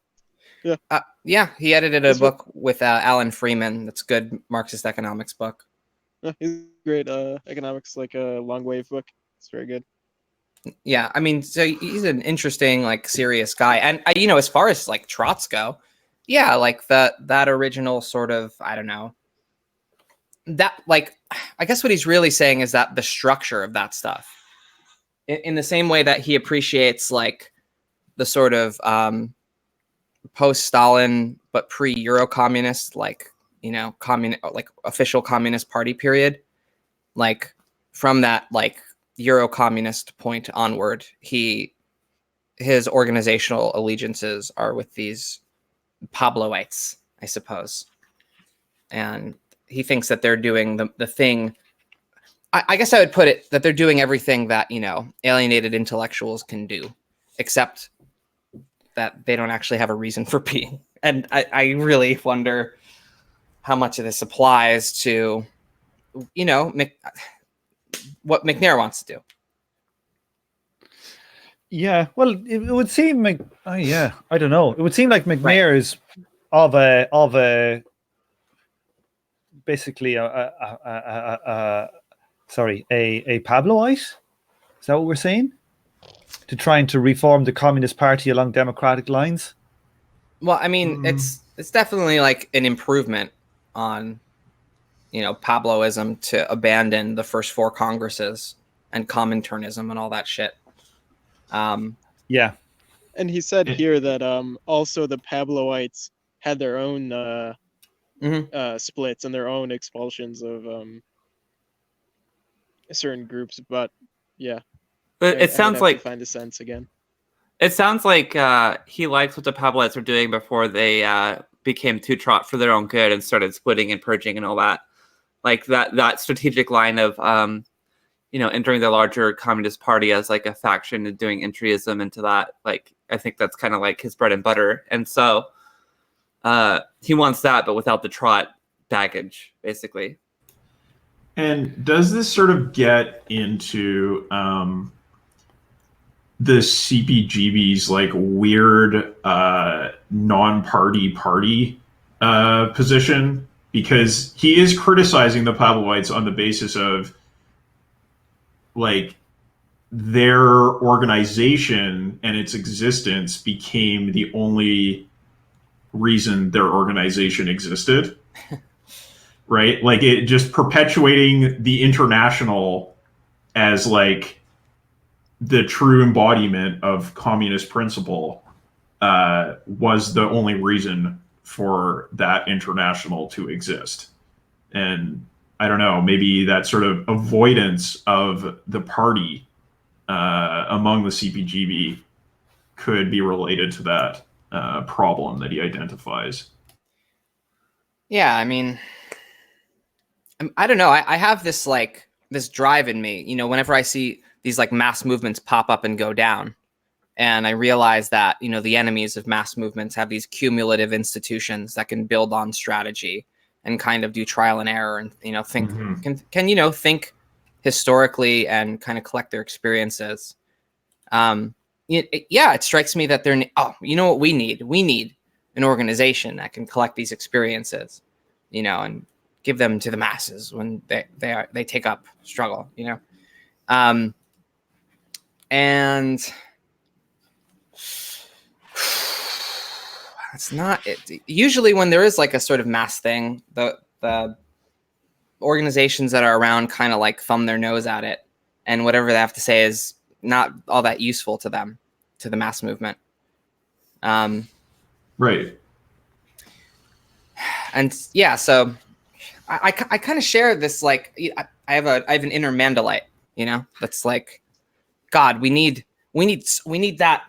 [SPEAKER 2] Yeah, he edited a book with Alan Freeman. That's good Marxist economics book.
[SPEAKER 4] He's great economics, like a long wave book. It's very good.
[SPEAKER 2] Yeah, I mean, so he's an interesting, serious guy. And as far as Trots go, yeah, that original sort of, I don't know, that, like, I guess what he's really saying is that the structure of that stuff, in the same way that he appreciates like the sort of post-Stalin but pre-Euro communist, like, you know, like official communist party period, like from that like Euro communist point onward, his organizational allegiances are with these Pabloites, I suppose, and he thinks that they're doing the thing. I guess I would put it that they're doing everything that, you know, alienated intellectuals can do, except that they don't actually have a reason for being. And I really wonder how much of this applies to, you know, what MacNair wants to do.
[SPEAKER 1] Yeah, well, it would seem I don't know. It would seem like MacNairs of a basically a Pabloite. Is that what we're saying? To trying to reform the Communist Party along democratic lines?
[SPEAKER 2] Well, I mean, it's definitely like an improvement on, you know, Pabloism to abandon the first 4 Congresses and Cominternism and all that shit.
[SPEAKER 1] Yeah.
[SPEAKER 4] And he said here that also the Pabloites had their own splits and their own expulsions of certain groups, but yeah.
[SPEAKER 3] But it sounds like,
[SPEAKER 4] to find the sense again.
[SPEAKER 3] It sounds like he likes what the Pabloites were doing before they became too trot for their own good and started splitting and purging and all that. Like that strategic line of you know, entering the larger Communist Party as like a faction and doing entryism into that. Like, I think that's kind of like his bread and butter. And so he wants that, but without the trot baggage, basically.
[SPEAKER 5] And does this sort of get into the CPGB's like weird non-party party position? Because he is criticizing the Pabloites on the basis of like their organization and its existence became the only reason their organization existed. Right? Like it just perpetuating the International as like the true embodiment of communist principle was the only reason for that International to exist. And I don't know, maybe that sort of avoidance of the party among the CPGB could be related to that problem that he identifies.
[SPEAKER 2] Yeah, I mean, I don't know. I have this like this drive in me, you know, whenever I see these like mass movements pop up and go down, and I realize that, you know, the enemies of mass movements have these cumulative institutions that can build on strategy and kind of do trial and error and, you know, think can you know, think historically and kind of collect their experiences. It strikes me that you know what we need? We need an organization that can collect these experiences, you know, and give them to the masses when they take up struggle, you know. And it's not it. Usually when there is like a sort of mass thing, the organizations that are around kind of like thumb their nose at it, and whatever they have to say is not all that useful to them, to the mass movement.
[SPEAKER 5] Right.
[SPEAKER 2] And yeah, so I kind of share this, like, I have an inner Mandalite, you know, that's like, God, we need that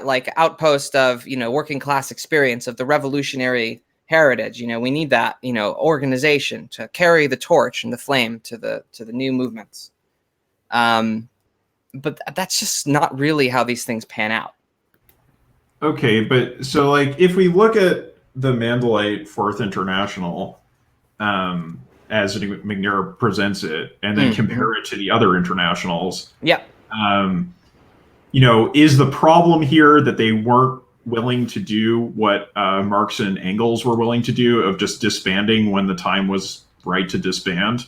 [SPEAKER 2] like outpost of, you know, working class experience of the revolutionary heritage. You know, we need that, you know, organization to carry the torch and the flame to the new movements. But that's just not really how these things pan out.
[SPEAKER 5] Okay, but so like if we look at the Mandalite Fourth International as MacNair presents it, and then compare it to the other internationals.
[SPEAKER 2] Yeah.
[SPEAKER 5] You know, is the problem here that they weren't willing to do what Marx and Engels were willing to do, of just disbanding when the time was right to disband?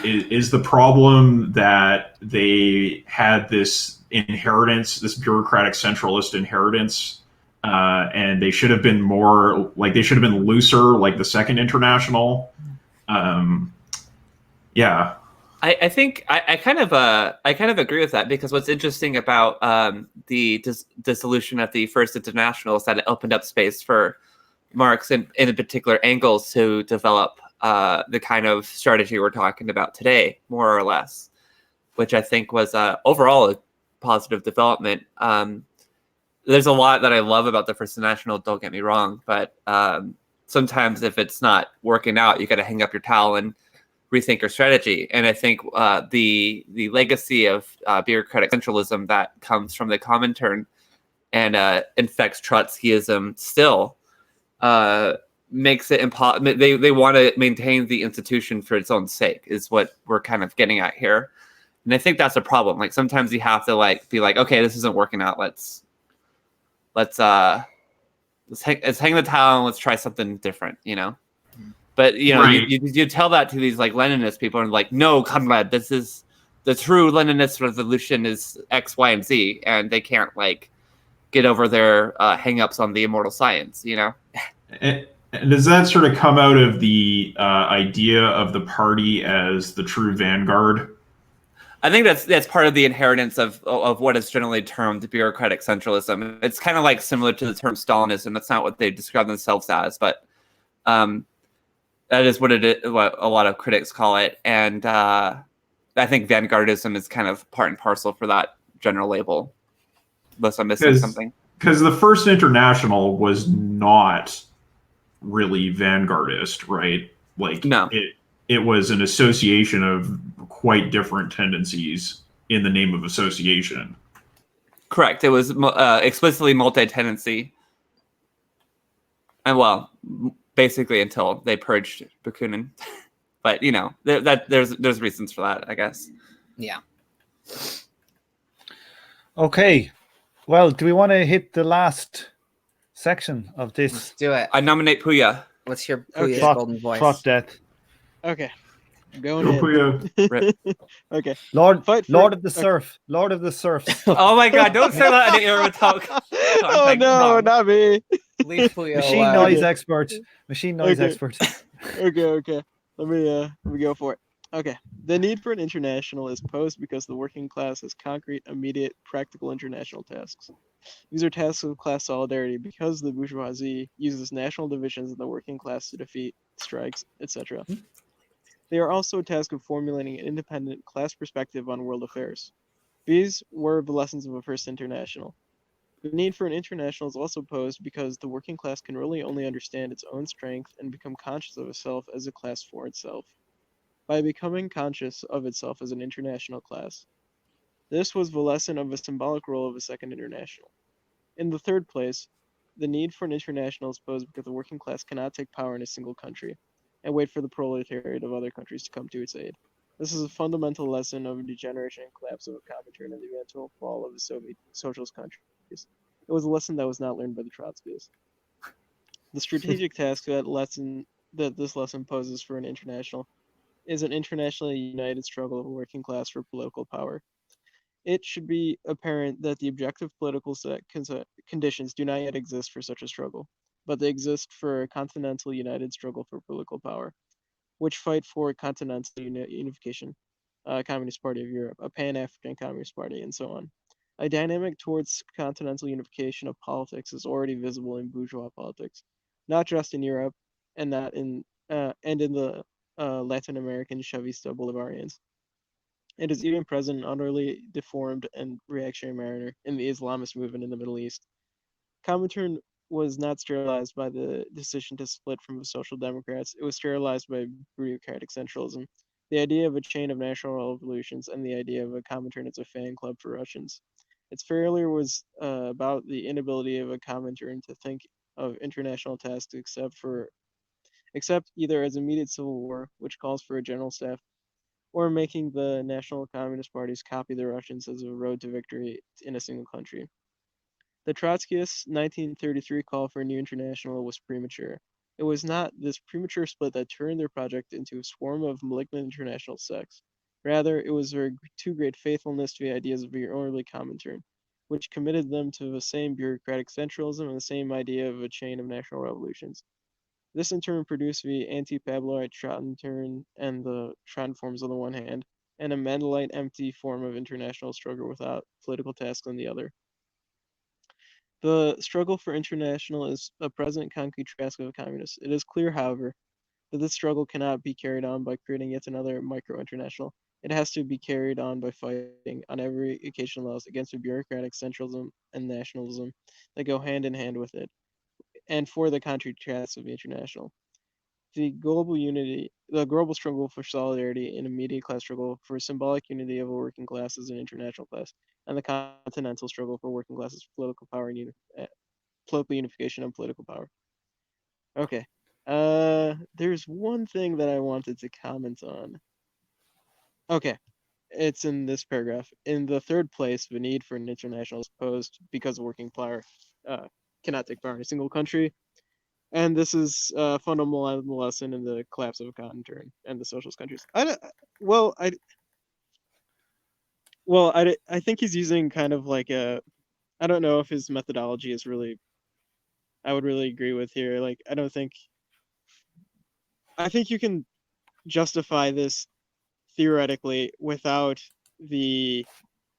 [SPEAKER 5] Is the problem that they had this inheritance, this bureaucratic centralist inheritance and they should have been more like they should have been looser, like the Second International. Yeah.
[SPEAKER 3] I think I kind of agree with that, because what's interesting about the dissolution of the First International is that it opened up space for Marx and in particular Engels to develop the kind of strategy we're talking about today, more or less, which I think was overall a positive development. There's a lot that I love about the First International, don't get me wrong, but sometimes if it's not working out, you got to hang up your towel and rethink your strategy. And I think the legacy of bureaucratic centralism that comes from the Comintern and infects Trotskyism still makes it impossible. They want to maintain the institution for its own sake, is what we're kind of getting at here. And I think that's a problem. Like sometimes you have to like be like, okay, this isn't working out. Let's hang the towel and let's try something different, you know. But you know,
[SPEAKER 5] right.
[SPEAKER 3] you tell that to these like Leninist people and like, no, comrade, this is the true Leninist revolution is X, Y, and Z, and they can't like get over their hang-ups on the immortal science, you know.
[SPEAKER 5] And does that sort of come out of the idea of the party as the true vanguard?
[SPEAKER 3] I think that's part of the inheritance of what is generally termed bureaucratic centralism. It's kind of like similar to the term Stalinism. That's not what they describe themselves as, but that is what what a lot of critics call it. And I think vanguardism is kind of part and parcel for that general label, unless I'm missing something.
[SPEAKER 5] Because the First International was not really vanguardist, right? Like,
[SPEAKER 3] no.
[SPEAKER 5] It was an association of quite different tendencies in the name of association.
[SPEAKER 3] Correct. It was explicitly multi-tendency. And well, basically until they purged Bakunin. But, you know, there's reasons for that, I guess.
[SPEAKER 2] Yeah.
[SPEAKER 1] Okay. Well, do we want to hit the last section of this?
[SPEAKER 2] Let's do it.
[SPEAKER 3] I nominate Puya.
[SPEAKER 2] Let's hear Puya's
[SPEAKER 1] Trot,
[SPEAKER 2] golden voice.
[SPEAKER 1] Trot death.
[SPEAKER 4] Okay. I'm going in. Okay.
[SPEAKER 1] Lord of the Surf. Lord of the Surf.
[SPEAKER 3] Oh my God! Don't say that in the era talk.
[SPEAKER 4] Oh no, not me.
[SPEAKER 2] Leave Puya
[SPEAKER 1] Machine noise expert. Machine noise expert.
[SPEAKER 4] Okay. Let me go for it. Okay. The need for an international is posed because the working class has concrete, immediate, practical international tasks. These are tasks of class solidarity because the bourgeoisie uses national divisions in the working class to defeat strikes, etc. They are also a task of formulating an independent class perspective on world affairs. These were the lessons of a First International. The need for an international is also posed because the working class can really only understand its own strength and become conscious of itself as a class for itself. By becoming conscious of itself as an international class. This was the lesson of a symbolic role of a Second International. In the third place, the need for an international is posed because the working class cannot take power in a single country and wait for the proletariat of other countries to come to its aid. This is a fundamental lesson of degeneration and collapse of a Comintern and the eventual fall of the Soviet socialist countries. It was a lesson that was not learned by the Trotskyists. The strategic task that this lesson poses for an international is an internationally united struggle of a working class for political power. It should be apparent that the objective political conditions do not yet exist for such a struggle, but they exist for a continental united struggle for political power, which fight for continental unification, Communist Party of Europe, a Pan-African Communist Party, and so on. A dynamic towards continental unification of politics is already visible in bourgeois politics, not just in Europe and in the Latin American Chavista Bolivarians. It is even present in utterly deformed and reactionary manner in the Islamist movement in the Middle East. Comintern was not sterilized by the decision to split from the Social Democrats. It was sterilized by bureaucratic centralism, the idea of a chain of national revolutions, and the idea of a Comintern as a fan club for Russians. Its failure was about the inability of a Comintern to think of international tasks except either as immediate civil war, which calls for a general staff, or making the national communist parties copy the Russians as a road to victory in a single country. The Trotskyists' 1933 call for a new international was premature. It was not this premature split that turned their project into a swarm of malignant international sects. Rather, it was their too great faithfulness to the ideas of the early Comintern. which committed them to the same bureaucratic centralism and the same idea of a chain of national revolutions. This in turn produced the anti-Pabloite Trottenturn and the Trotten forms on the one hand, and a Mendelite empty form of international struggle without political tasks on the other. The struggle for international is a present concrete task of the communists. It is clear, however, that this struggle cannot be carried on by creating yet another micro-international. It has to be carried on by fighting on every occasion allows against the bureaucratic centralism and nationalism that go hand in hand with it, and for the concrete tasks of the international. The global struggle for solidarity in a immediate class struggle for symbolic unity of a working class as an international class, and the continental struggle for working classes political power and political unification and political power. Okay. There's one thing that I wanted to comment on. Okay. It's in this paragraph. In the third place, the need for an international is posed because working power cannot take power in a single country. And this is a fundamental lesson in the collapse of a Comintern and the socialist countries. I think he's using kind of like a, I don't know if his methodology is really, I would really agree with here. Like, I think you can justify this theoretically without the,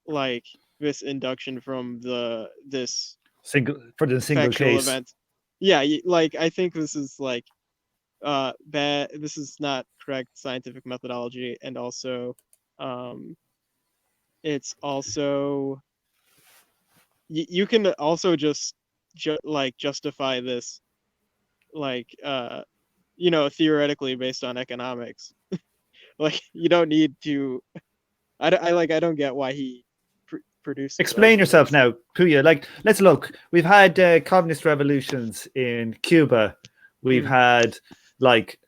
[SPEAKER 4] like, this induction from this
[SPEAKER 1] single
[SPEAKER 4] factual
[SPEAKER 1] case
[SPEAKER 4] event. Yeah, like, I think this is like bad. This is not correct scientific methodology, and also it's also you can also just justify this, like, theoretically based on economics. Like, you don't need to. I don't get why he produced.
[SPEAKER 1] Explain yourself now, Puya. Like, let's look. We've had communist revolutions in Cuba. We've had, like,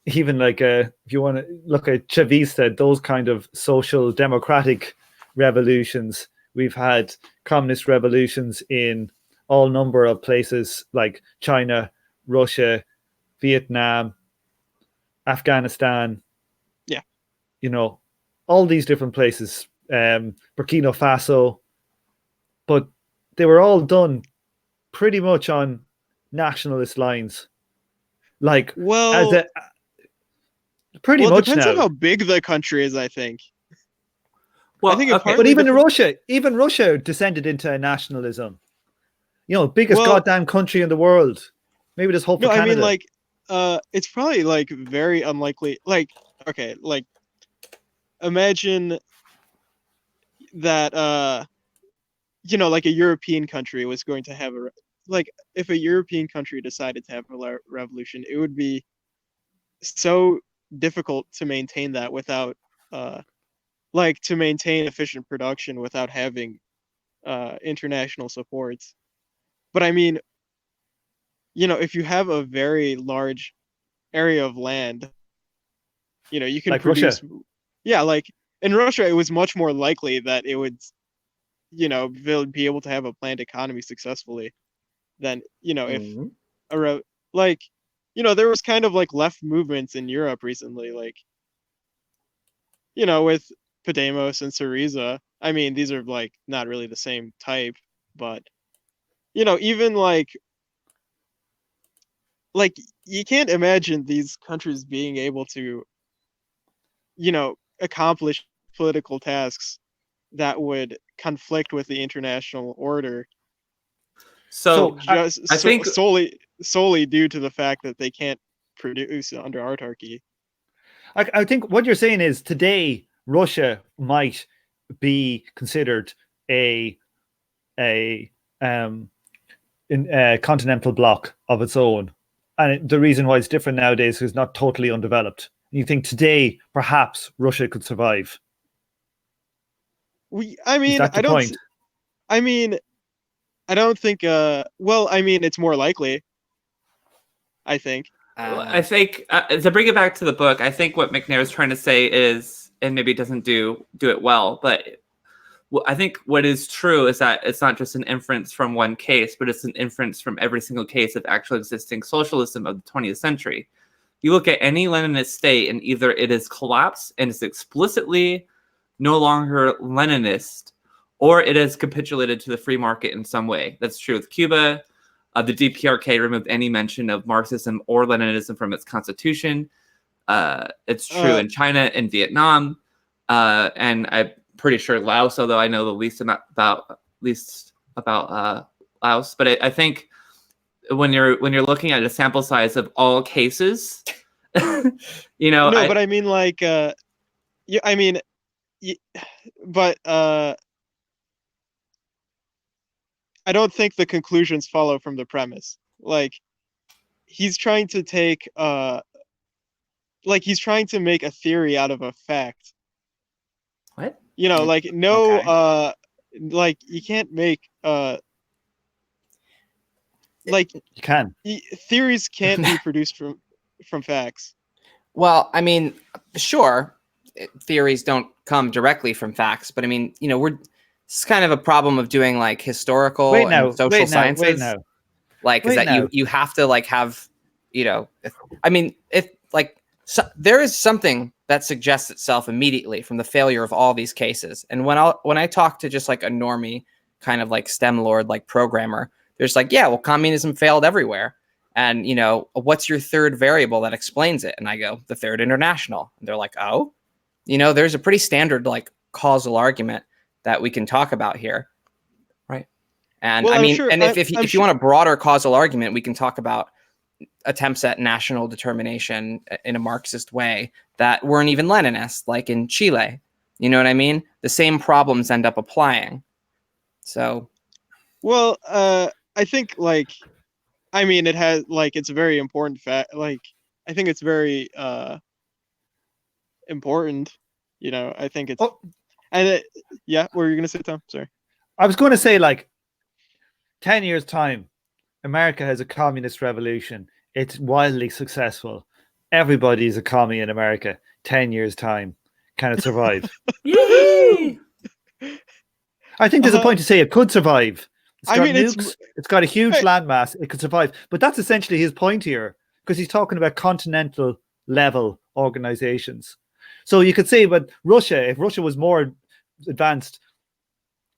[SPEAKER 1] even like if you want to look at Chavista, those kind of social democratic revolutions. We've had communist revolutions in all number of places like China, Russia, Vietnam, Afghanistan.
[SPEAKER 4] Yeah,
[SPEAKER 1] all these different places. Burkina Faso, but they were all done pretty much on nationalist lines. Like,
[SPEAKER 4] well,
[SPEAKER 1] pretty much
[SPEAKER 4] depends
[SPEAKER 1] now.
[SPEAKER 4] on how big the country is, I think.
[SPEAKER 3] Well,
[SPEAKER 4] I think
[SPEAKER 1] but even Russia descended into nationalism. Biggest goddamn country in the world. Maybe there's hope for Canada.
[SPEAKER 4] I mean, like, it's probably like very unlikely. Like, okay, like, imagine that like a European country was going to have if a European country decided to have a revolution, it would be so difficult to maintain that without to maintain efficient production without having international supports. But I mean, if you have a very large area of land, you can
[SPEAKER 1] like
[SPEAKER 4] produce.
[SPEAKER 1] Russia.
[SPEAKER 4] Yeah, like in Russia, it was much more likely that it would, they'll be able to have a planned economy successfully than, if there was kind of like left movements in Europe recently, like, with Podemos and Syriza. I mean, these are like not really the same type, but, even like you can't imagine these countries being able to, accomplish political tasks that would conflict with the international order.
[SPEAKER 3] So
[SPEAKER 4] I think solely due to the fact that they can't produce under autarky.
[SPEAKER 1] I think what you're saying is today Russia might be considered a continental bloc of its own, and the reason why it's different nowadays is it's not totally undeveloped. You think today perhaps Russia could survive?
[SPEAKER 4] I mean, I don't think. Well, I mean, it's more likely. I think.
[SPEAKER 3] I think to bring it back to the book, I think what MacNairs is trying to say is, and maybe it doesn't do it well, but I think what is true is that it's not just an inference from one case, but it's an inference from every single case of actual existing socialism of the 20th century. You look at any Leninist state, and either it is collapsed and is explicitly no longer Leninist, or it has capitulated to the free market in some way. That's true with Cuba. The DPRK removed any mention of Marxism or Leninism from its constitution. It's true in China and Vietnam, and I'm pretty sure Laos, although I know the least about Laos. But I think when you're looking at a sample size of all cases, you know.
[SPEAKER 4] No, but I mean, like, yeah, I mean, but I don't think the conclusions follow from the premise. Like, he's trying to take, like, he's trying to make a theory out of a fact.
[SPEAKER 2] What?
[SPEAKER 4] You know, like, no,
[SPEAKER 2] Okay.
[SPEAKER 4] like, you can't make, like,
[SPEAKER 1] You can.
[SPEAKER 4] theories can't be produced from facts.
[SPEAKER 2] Well, I mean, sure, theories don't come directly from facts, but I mean, you know, it's kind of a problem of doing like historical and social sciences. Like, is that you have to like have, you know, I mean, if like there is something that suggests itself immediately from the failure of all these cases. And when I talk to just like a normie kind of like STEM lord, like programmer, there's like, yeah, well, communism failed everywhere. And, you know, what's your third variable that explains it? And I go, the Third International. And they're like, oh, you know, there's a pretty standard like causal argument that we can talk about here. Right. And well, I mean, sure, and if you want a broader causal argument, we can talk about attempts at national determination in a Marxist way that weren't even Leninist, like in Chile. You know what I mean? The same problems end up applying. So.
[SPEAKER 4] Well, I think like, I mean, it has like, it's a very important fact. Like, I think it's very important. You know, I think it's, and yeah, what were you gonna say, Tom? Sorry.
[SPEAKER 1] I was going to say, like, 10 years time, America has a communist revolution. It's wildly successful. Everybody's a commie in America. 10 years time, can it survive? I think there's a point to say it could survive. It's got nukes. It's got a huge landmass. It could survive. But that's essentially his point here, because he's talking about continental level organizations. So you could say, but Russia, if Russia was more advanced,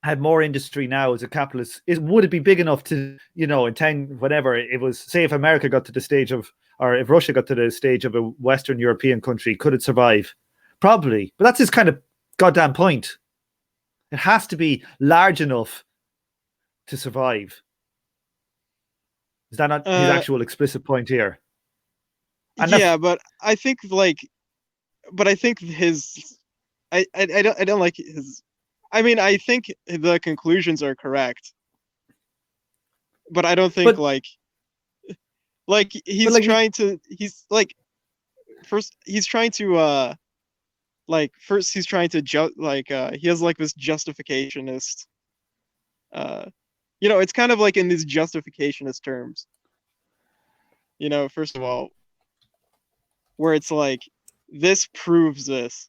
[SPEAKER 1] had more industry now as a capitalist, would it be big enough to, you know, in 10, whatever it was, say if America got to the stage of, or if Russia got to the stage of a Western European country, could it survive? Probably. But that's his kind of goddamn point. It has to be large enough to survive. Is that not his actual explicit point here?
[SPEAKER 4] And yeah, but I think like, I don't like his. I mean, I think the conclusions are correct, but I don't think like he's trying to. He's like, first he's trying to he has like this justificationist. You know, it's kind of like in these justificationist terms. You know, first of all, where it's like, this proves this.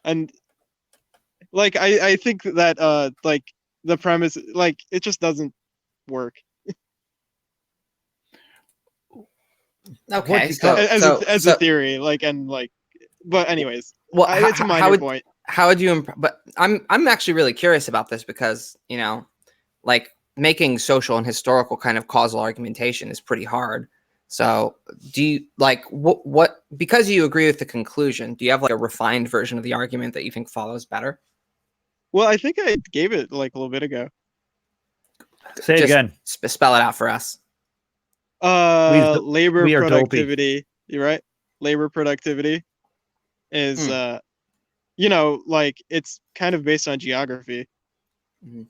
[SPEAKER 4] And like, I think that like the premise, like, it just doesn't work.
[SPEAKER 2] Okay.
[SPEAKER 4] As a theory, like, and like, but anyways, well, it's a minor point.
[SPEAKER 2] How would you, but I'm actually really curious about this because, you know, like making social and historical kind of causal argumentation is pretty hard. So do you like what, because you agree with the conclusion, do you have like a refined version of the argument that you think follows better?
[SPEAKER 4] Well, I think I gave it like a little bit ago.
[SPEAKER 1] Say it again.
[SPEAKER 2] Spell it out for us.
[SPEAKER 4] Labor productivity. You're right. Labor productivity is, you know, like it's kind of based on geography.
[SPEAKER 2] Mm-hmm.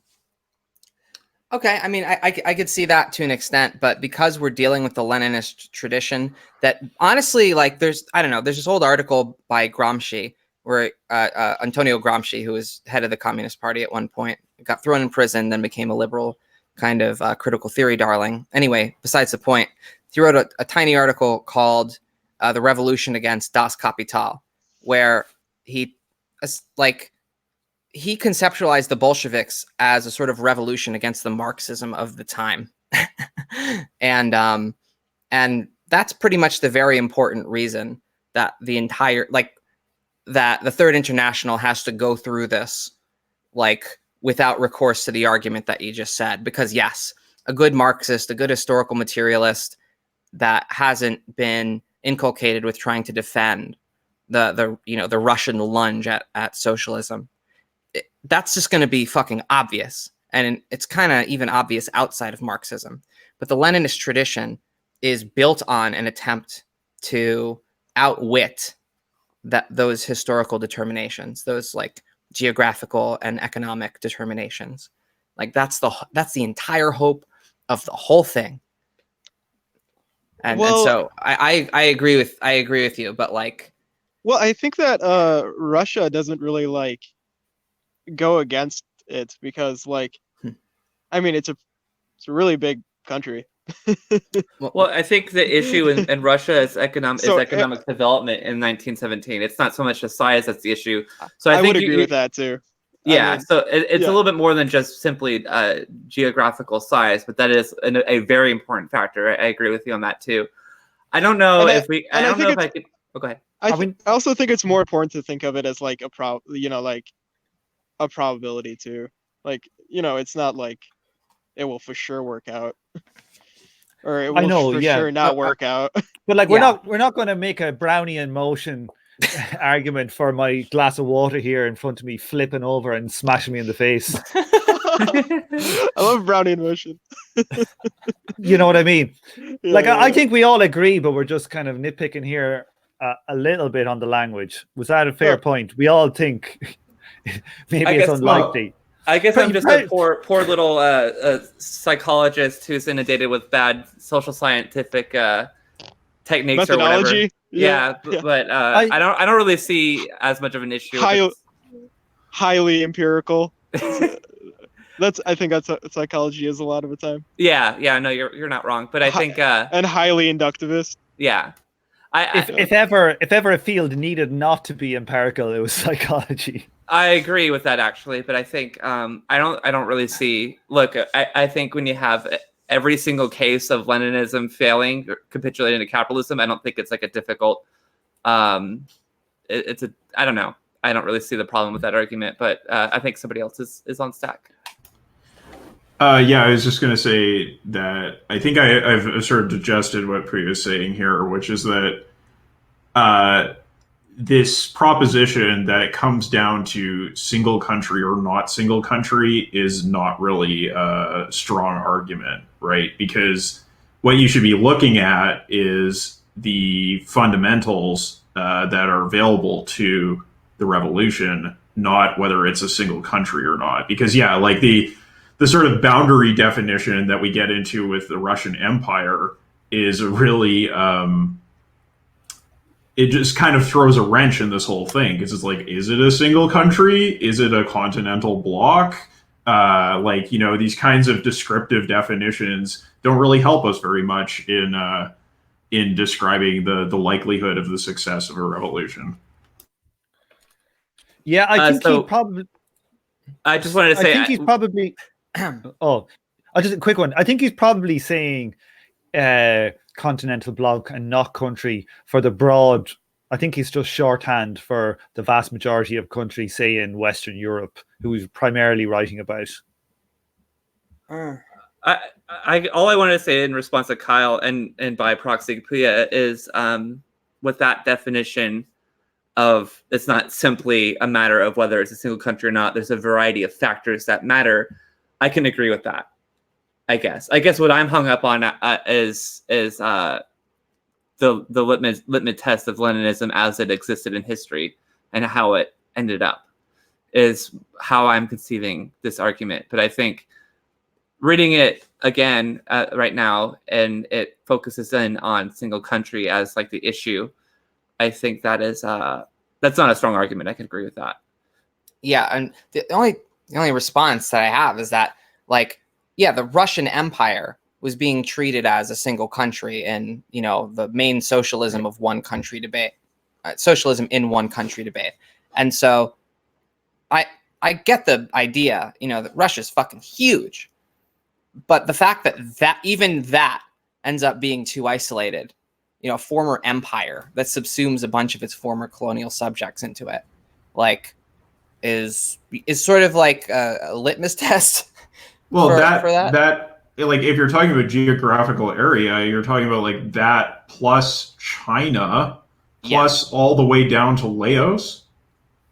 [SPEAKER 2] Okay, I mean, I could see that to an extent, but because we're dealing with the Leninist tradition, that honestly, like, there's this old article by Gramsci, where Antonio Gramsci, who was head of the Communist Party at one point, got thrown in prison, then became a liberal kind of critical theory darling. Anyway, besides the point, he wrote a tiny article called "The Revolution Against Das Kapital," where he conceptualized the Bolsheviks as a sort of revolution against the Marxism of the time. And that's pretty much the very important reason that that the Third International has to go through this like without recourse to the argument that you just said. Because yes, a good Marxist, a good historical materialist that hasn't been inculcated with trying to defend the Russian lunge at socialism, that's just going to be fucking obvious. And it's kind of even obvious outside of Marxism. But the Leninist tradition is built on an attempt to outwit those historical determinations, those like geographical and economic determinations. Like that's the entire hope of the whole thing. And so I agree with you, but like,
[SPEAKER 4] well, I think that Russia doesn't really like go against it because like, I mean, it's a really big country.
[SPEAKER 3] Well, I think the issue in Russia is economic development in 1917. It's not so much the size that's the issue. So I think
[SPEAKER 4] would agree with that too.
[SPEAKER 3] Yeah, I mean, so it's a little bit more than just simply geographical size, but that is a very important factor. I agree with you on that too. I don't know if we. I don't know if I could. Oh, go ahead.
[SPEAKER 4] I also think it's more important to think of it as like a probability too. Like, it's not like it will for sure work out. Or it will for sure not work out.
[SPEAKER 1] But like we're not going to make a Brownian motion argument for my glass of water here in front of me flipping over and smashing me in the face.
[SPEAKER 4] I love Brownian motion.
[SPEAKER 1] You know what I mean?
[SPEAKER 4] Yeah,
[SPEAKER 1] like I think we all agree, but we're just kind of nitpicking here a little bit on the language. Was that a fair point? We all think maybe it's unlikely.
[SPEAKER 3] I guess I'm just a poor little psychologist who's inundated with bad social scientific techniques
[SPEAKER 4] methodology.
[SPEAKER 3] Or whatever. But I don't really see as much of an issue.
[SPEAKER 4] Highly empirical. I think that's what psychology is a lot of the time.
[SPEAKER 3] Yeah. No, you're not wrong. But I think
[SPEAKER 4] and highly inductivist.
[SPEAKER 3] Yeah.
[SPEAKER 1] If ever a field needed not to be empirical, it was psychology.
[SPEAKER 3] I agree with that actually, but I think I don't really see. Look, I think when you have every single case of Leninism failing or capitulating to capitalism, I don't think it's like a difficult. I don't know. I don't really see the problem with that argument, but I think somebody else is on stack.
[SPEAKER 5] I was just going to say that I think I've sort of digested what Priya was saying here, which is that this proposition that it comes down to single country or not single country is not really a strong argument, right? Because what you should be looking at is the fundamentals that are available to the revolution, not whether it's a single country or not. Because like the sort of boundary definition that we get into with the Russian Empire is really it just kind of throws a wrench in this whole thing, because it's like, is it a single country? Is it a continental bloc? These kinds of descriptive definitions don't really help us very much in describing the likelihood of the success of a revolution.
[SPEAKER 1] Yeah, I think he probably.
[SPEAKER 3] I just wanted to say.
[SPEAKER 1] I think he's probably. Just a quick one. I think he's probably saying continental bloc and not country for the broad. I think he's just shorthand for the vast majority of countries, say in Western Europe, who he's primarily writing about.
[SPEAKER 3] All I wanted to say in response to Kyle and by proxy Priya is with that definition of it's not simply a matter of whether it's a single country or not. There's a variety of factors that matter. I can agree with that. I guess what I'm hung up on is the litmus test of Leninism as it existed in history and how it ended up is how I'm conceiving this argument. But I think reading it again right now, and it focuses in on single country as like the issue, I think that is that's not a strong argument. I can agree with that.
[SPEAKER 2] Yeah, and the only response that I have is that the Russian Empire was being treated as a single country in, the main socialism of one country debate, socialism in one country debate. And so I get the idea, that Russia's fucking huge, but the fact that even that ends up being too isolated, a former empire that subsumes a bunch of its former colonial subjects into it. is sort of like a litmus test.
[SPEAKER 5] Well,
[SPEAKER 2] for
[SPEAKER 5] that like if you're talking about geographical area, you're talking about like that plus China plus all the way down to Laos,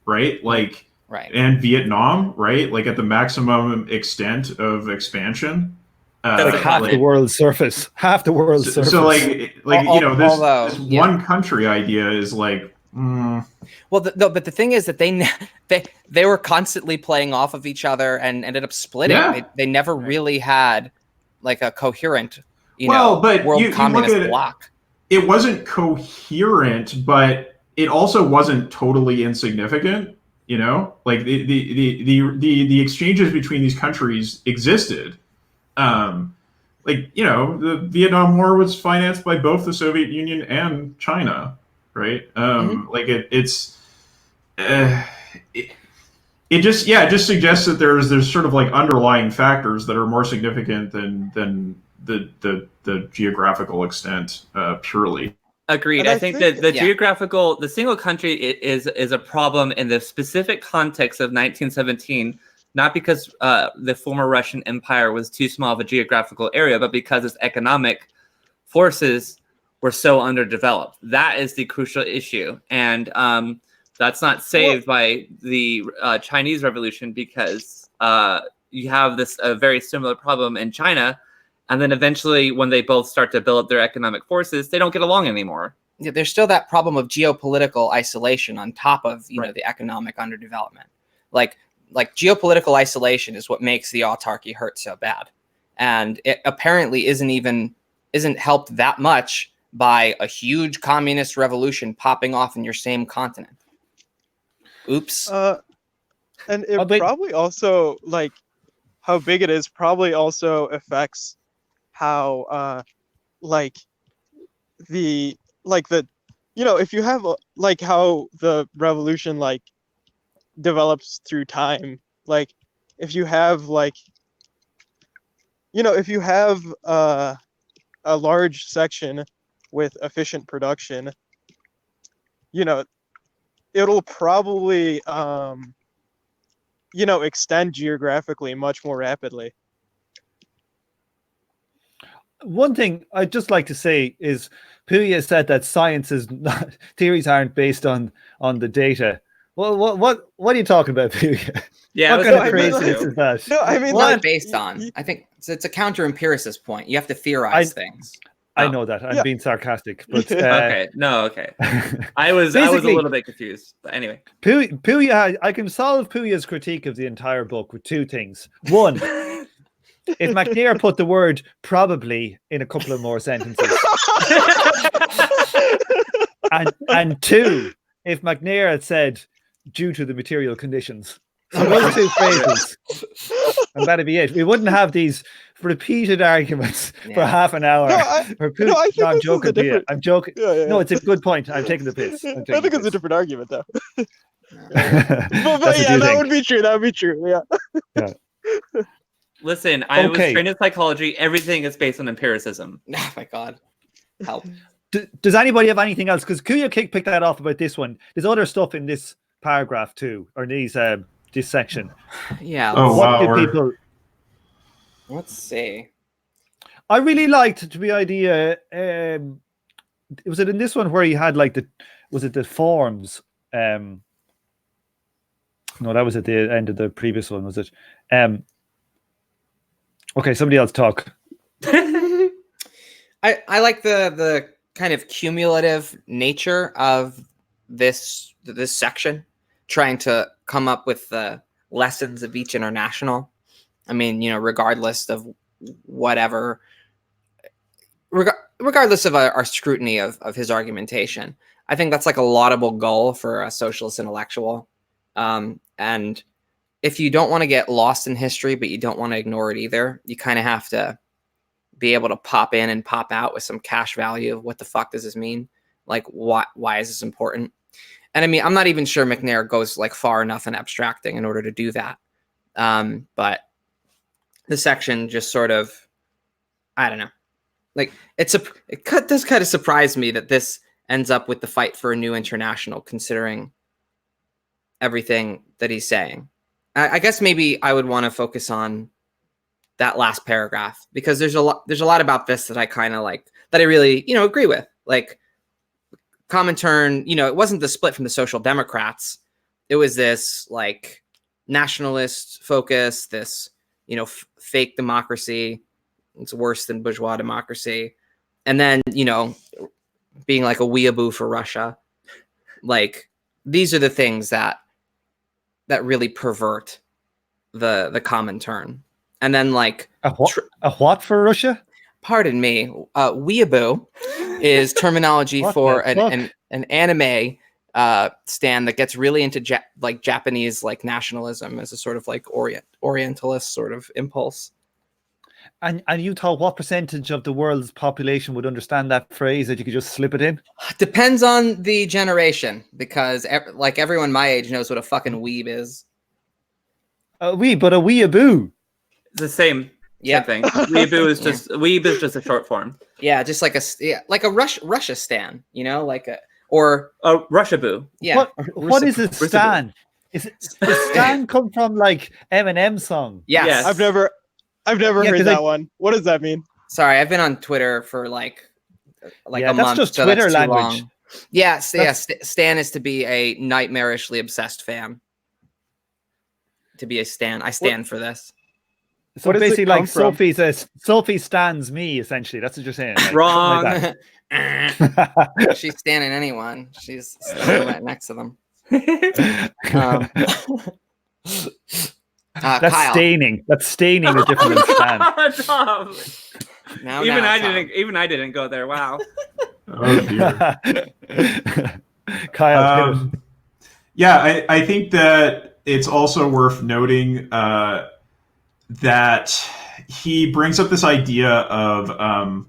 [SPEAKER 5] right? Like and Vietnam, right? Like at the maximum extent of expansion.
[SPEAKER 1] Like half the world's surface. Half the world's surface.
[SPEAKER 5] So like this one country idea is like.
[SPEAKER 2] Well, but the thing is that they were constantly playing off of each other and ended up splitting.
[SPEAKER 5] Yeah.
[SPEAKER 2] They never really had like a coherent, world communist bloc.
[SPEAKER 5] It wasn't coherent, but it also wasn't totally insignificant. Like the exchanges between these countries existed. The Vietnam War was financed by both the Soviet Union and China. Right. Like it just suggests that there's sort of like underlying factors that are more significant than the geographical extent purely.
[SPEAKER 3] Agreed. I think that the single country is a problem in the specific context of 1917, not because the former Russian Empire was too small of a geographical area, but because its economic forces were so underdeveloped. That is the crucial issue. And that's not saved by the Chinese Revolution, because you have this very similar problem in China. And then eventually when they both start to build up their economic forces, they don't get along anymore.
[SPEAKER 2] Yeah, there's still that problem of geopolitical isolation on top of the economic underdevelopment. Like geopolitical isolation is what makes the autarky hurt so bad. And it apparently isn't helped that much by a huge communist revolution popping off in your same continent. Oops.
[SPEAKER 4] And it probably also, like, how big it is probably also affects how if you have like how the revolution like develops through time, like if you have a large section with efficient production, it'll probably extend geographically much more rapidly.
[SPEAKER 1] One thing I'd just like to say is Puya said that science is not, theories aren't based on the data. Well, what are you talking about, Puya?
[SPEAKER 3] Yeah,
[SPEAKER 1] what kind of craziness is that?
[SPEAKER 4] No, I mean,
[SPEAKER 2] not based on. I think it's a counter-empiricist point. You have to theorize things.
[SPEAKER 1] I know that. I'm being sarcastic, but
[SPEAKER 3] okay. I was a little bit confused, but anyway.
[SPEAKER 1] Puya, I can solve Puya's critique of the entire book with two things. One, if MacNair put the word probably in a couple of more sentences, and two, if MacNair had said due to the material conditions. So those two phrases, and that'd be it. We wouldn't have these repeated arguments for half an hour. I'm joking. I'm joking. Yeah. No, it's a good point. I'm taking the piss.
[SPEAKER 4] I think it's a different argument, though. but that would be true. That would be true. Yeah.
[SPEAKER 3] Listen, I was trained in psychology. Everything is based on empiricism.
[SPEAKER 2] Oh my God, help!
[SPEAKER 1] Does anybody have anything else? Because Kuya picked that off about this one. There's other stuff in this paragraph too, or these this section.
[SPEAKER 2] Yeah. Let's see.
[SPEAKER 1] I really liked the idea. Was it in this one where he had like the forms? No, that was at the end of the previous one. Was it? Okay, somebody else talk.
[SPEAKER 2] I like the kind of cumulative nature of this section, trying to come up with the lessons of each international. I mean, regardless of whatever, regardless of our scrutiny of his argumentation, I think that's like a laudable goal for a socialist intellectual. And if you don't want to get lost in history, but you don't want to ignore it either, you kind of have to be able to pop in and pop out with some cash value of what the fuck does this mean? Like, why is this important? And I mean, I'm not even sure MacNair goes like far enough in abstracting in order to do that. But the section just sort of, I don't know, like it does kind of surprise me that this ends up with the fight for a new international, considering everything that he's saying. I guess maybe I would want to focus on that last paragraph, because there's a lot about this that I kind of like, that I really, agree with. Like Comintern, it wasn't the split from the Social Democrats. It was this like nationalist focus, this, fake democracy. It's worse than bourgeois democracy. And then, being like a weeaboo for Russia. Like, these are the things that really pervert the Comintern. And then like
[SPEAKER 1] a what for Russia?
[SPEAKER 2] Pardon me. Weeaboo is terminology for an anime stan that gets really into Japanese like nationalism as a sort of like Orientalist sort of impulse.
[SPEAKER 1] And you thought what percentage of the world's population would understand that phrase, that you could just slip it in?
[SPEAKER 2] Depends on the generation, because like everyone my age knows what a fucking weeb is.
[SPEAKER 1] But a weeaboo.
[SPEAKER 3] The same thing. Weeaboo is just weeb is just a short form.
[SPEAKER 2] Yeah, just like a Russia stan, or
[SPEAKER 3] a Russia-boo.
[SPEAKER 2] Yeah.
[SPEAKER 1] What is a stan? Does stan come from like Eminem song?
[SPEAKER 2] Yes.
[SPEAKER 4] I've never heard that one. What does that mean?
[SPEAKER 2] Sorry, I've been on Twitter for like a month.
[SPEAKER 1] That's just Twitter language.
[SPEAKER 2] Long. Yeah, stan is to be a nightmarishly obsessed fan. To be a stan. I stand for this.
[SPEAKER 1] So basically, like Sophie stands me, essentially. That's what you're saying. Like,
[SPEAKER 2] wrong. Like she's standing anyone. She's standing right next to them.
[SPEAKER 1] That's
[SPEAKER 2] Kyle.
[SPEAKER 1] staining. That's staining is different than stand.
[SPEAKER 3] Even I didn't go there. Wow.
[SPEAKER 5] Oh dear.
[SPEAKER 1] Kyle.
[SPEAKER 5] Yeah, I think that it's also worth noting that he brings up this idea of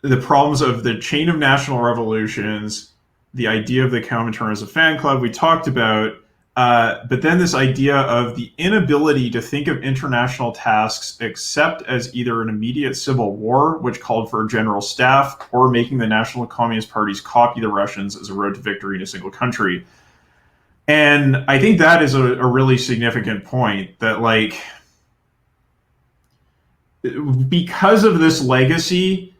[SPEAKER 5] the problems of the chain of national revolutions, the idea of the Comintern as a fan club we talked about, but then this idea of the inability to think of international tasks except as either an immediate civil war, which called for a general staff, or making the National Communist Parties copy the Russians as a road to victory in a single country. And I think that is a really significant point, that like, because of this legacy,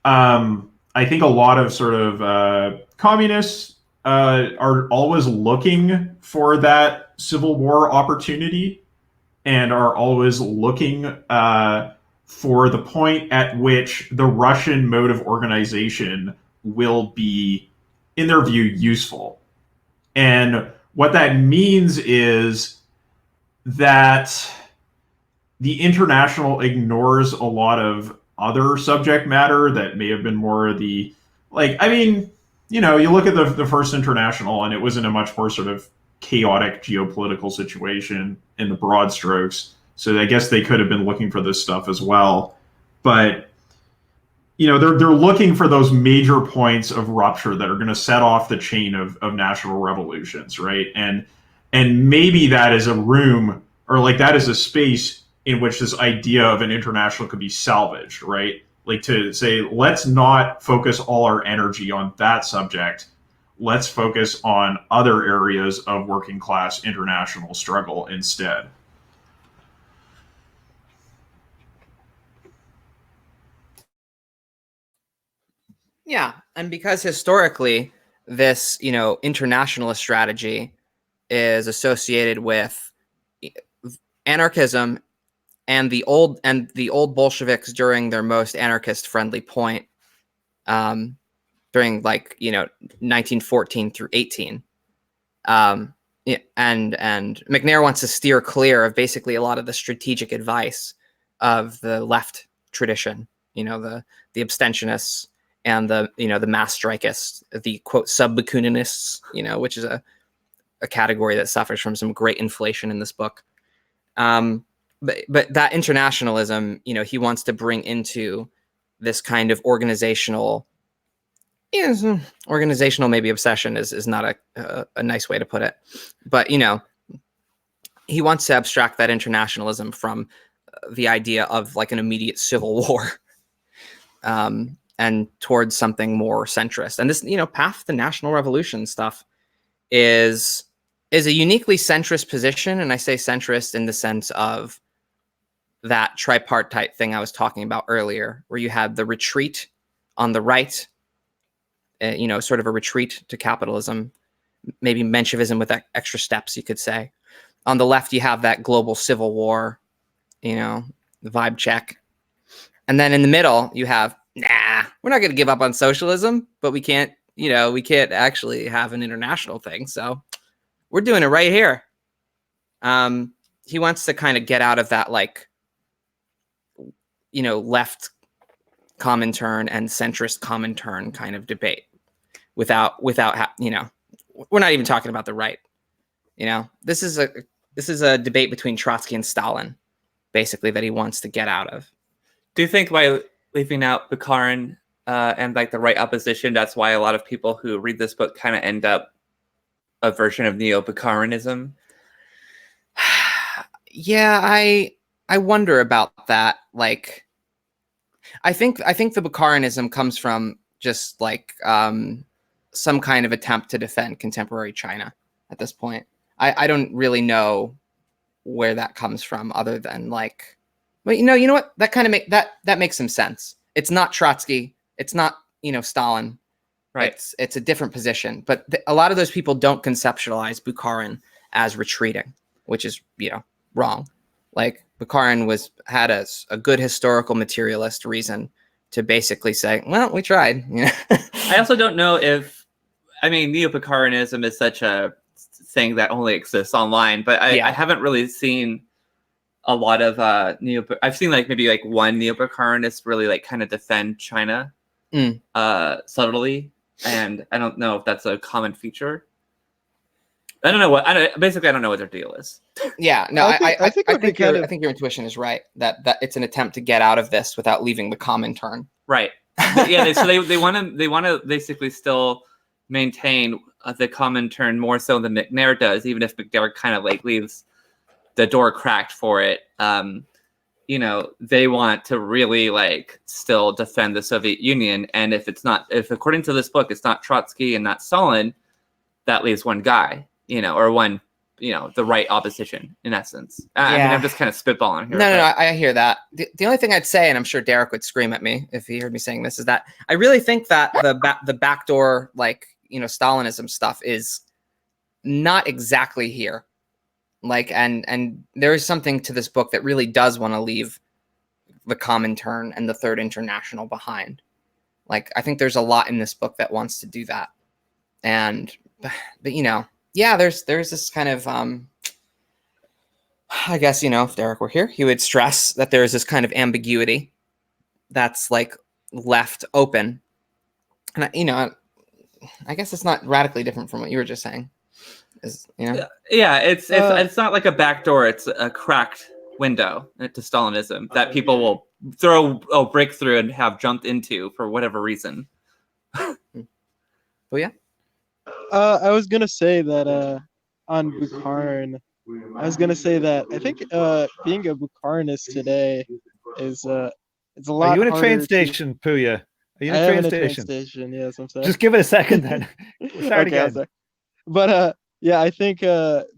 [SPEAKER 5] I think a lot of sort of communists are always looking for that civil war opportunity, and are always looking for the point at which the Russian mode of organization will be, in their view, useful. And what that means is that the international ignores a lot of other subject matter that may have been more the, like, I mean, you look at the First International, and it was in a much more sort of chaotic geopolitical situation in the broad strokes. So I guess they could have been looking for this stuff as well. But, they're looking for those major points of rupture that are going to set off the chain of national revolutions, right? And maybe that is a room, or like that is a space in which this idea of an international could be salvaged, right? Like to say, let's not focus all our energy on that subject. Let's focus on other areas of working class international struggle instead.
[SPEAKER 2] Yeah, and because historically this, internationalist strategy is associated with anarchism and the old Bolsheviks during their most anarchist friendly point, during 1914 through 18. And MacNair wants to steer clear of basically a lot of the strategic advice of the left tradition, the abstentionists and the mass strikeists, the quote sub Bakuninists, which is a category that suffers from some great inflation in this book. But that internationalism, he wants to bring into this kind of organizational maybe obsession is not a nice way to put it. But, he wants to abstract that internationalism from the idea of like an immediate civil war, and towards something more centrist. And this, path to national revolution stuff is a uniquely centrist position, and I say centrist in the sense of that tripartite thing I was talking about earlier, where you have the retreat on the right, sort of a retreat to capitalism, maybe Menshevism with extra steps, you could say. On the left, you have that global civil war, the vibe check. And then in the middle, you have, we're not going to give up on socialism, but we can't actually have an international thing. So we're doing it right here. He wants to kind of get out of that, left Comintern and centrist Comintern kind of debate without we're not even talking about the right. This is a debate between Trotsky and Stalin, basically, that he wants to get out of.
[SPEAKER 3] Do you think by leaving out Bukharin and the right opposition, that's why a lot of people who read this book kind of end up a version of neo-Bukharinism?
[SPEAKER 2] Yeah, I wonder about that. I think the Bukharinism comes from just some kind of attempt to defend contemporary China at this point. I don't really know where that comes from, other than but you know what? That kind of that makes some sense. It's not Trotsky. It's not Stalin.
[SPEAKER 3] Right.
[SPEAKER 2] It's a different position. But a lot of those people don't conceptualize Bukharin as retreating, which is wrong. Bukharin had a good historical materialist reason to basically say, well, we tried.
[SPEAKER 3] I also don't know if neo-Bukharinism is such a thing that only exists online, but I haven't really seen a lot of I've seen maybe one neo-Bukharinist really kind of defend China subtly, and I don't know if that's a common feature. I don't know what their deal is.
[SPEAKER 2] Yeah, no, I think your intuition is right, that it's an attempt to get out of this without leaving the Comintern.
[SPEAKER 3] Right. Yeah. So they want to basically still maintain the Comintern more so than MacNair does, even if MacNair kind of leaves the door cracked for it. They want to really still defend the Soviet Union, and if according to this book it's not Trotsky and not Stalin, that leaves one guy, or one, the right opposition in essence. I'm just kind of spitballing here.
[SPEAKER 2] No, I hear that. The only thing I'd say, and I'm sure Derek would scream at me if he heard me saying this, is that I really think that the backdoor, Stalinism stuff is not exactly here. And there is something to this book that really does want to leave the Comintern and the Third International behind. I think there's a lot in this book that wants to do that. But there's this kind of, I guess, if Derek were here, he would stress that there is this kind of ambiguity that's left open. And, I guess it's not radically different from what you were just saying.
[SPEAKER 3] Yeah, it's not like a backdoor, it's a cracked window to Stalinism that people will break through and have jumped into for whatever reason.
[SPEAKER 2] Oh yeah.
[SPEAKER 4] I was gonna say that on Bukharin, I think being a Bukharinist today is it's a lot.
[SPEAKER 1] Are you in a
[SPEAKER 4] harder
[SPEAKER 1] train station, Puya? Are you in a train
[SPEAKER 4] station? Yes, I'm sorry.
[SPEAKER 1] Just give it a second then. Start again.
[SPEAKER 4] But yeah, I think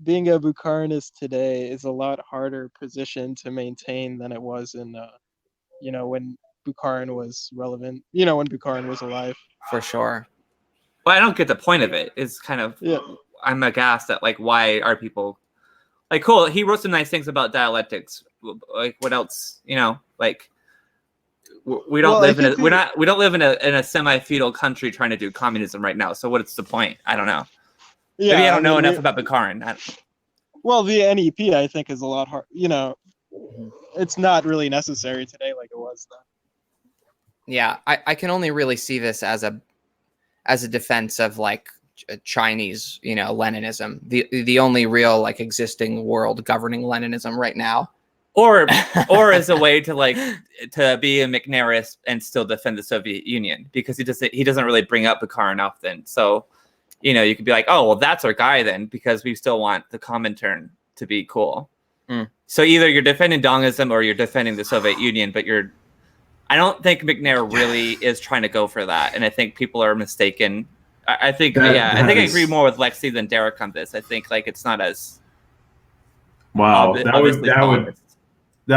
[SPEAKER 4] being a Bukharinist today is a lot harder position to maintain than it was in when Bukharin was relevant. When Bukharin was alive.
[SPEAKER 2] For sure.
[SPEAKER 3] Well, I don't get the point of it. It's kind of I'm aghast at why are people cool. He wrote some nice things about dialectics. What else? We don't live in a semi-feudal country trying to do communism right now. So what's the point? I don't know. Yeah, maybe I don't know enough about Bukharin.
[SPEAKER 4] Well, the NEP I think is a lot hard. It's not really necessary today like it was then.
[SPEAKER 2] Yeah, I can only really see this as a defense of Chinese, Leninism, the only real existing world governing Leninism right now,
[SPEAKER 3] or as a way to be a MacNairist and still defend the Soviet Union, because he doesn't really bring up Bukharin often. So you could be oh well, that's our guy then, because we still want the Comintern to be cool. So either you're defending Dongism or you're defending the Soviet Union, but I don't think MacNair really is trying to go for that, and I think people are I think I agree more with Lexi than Derek on this. I think like it's not as
[SPEAKER 5] that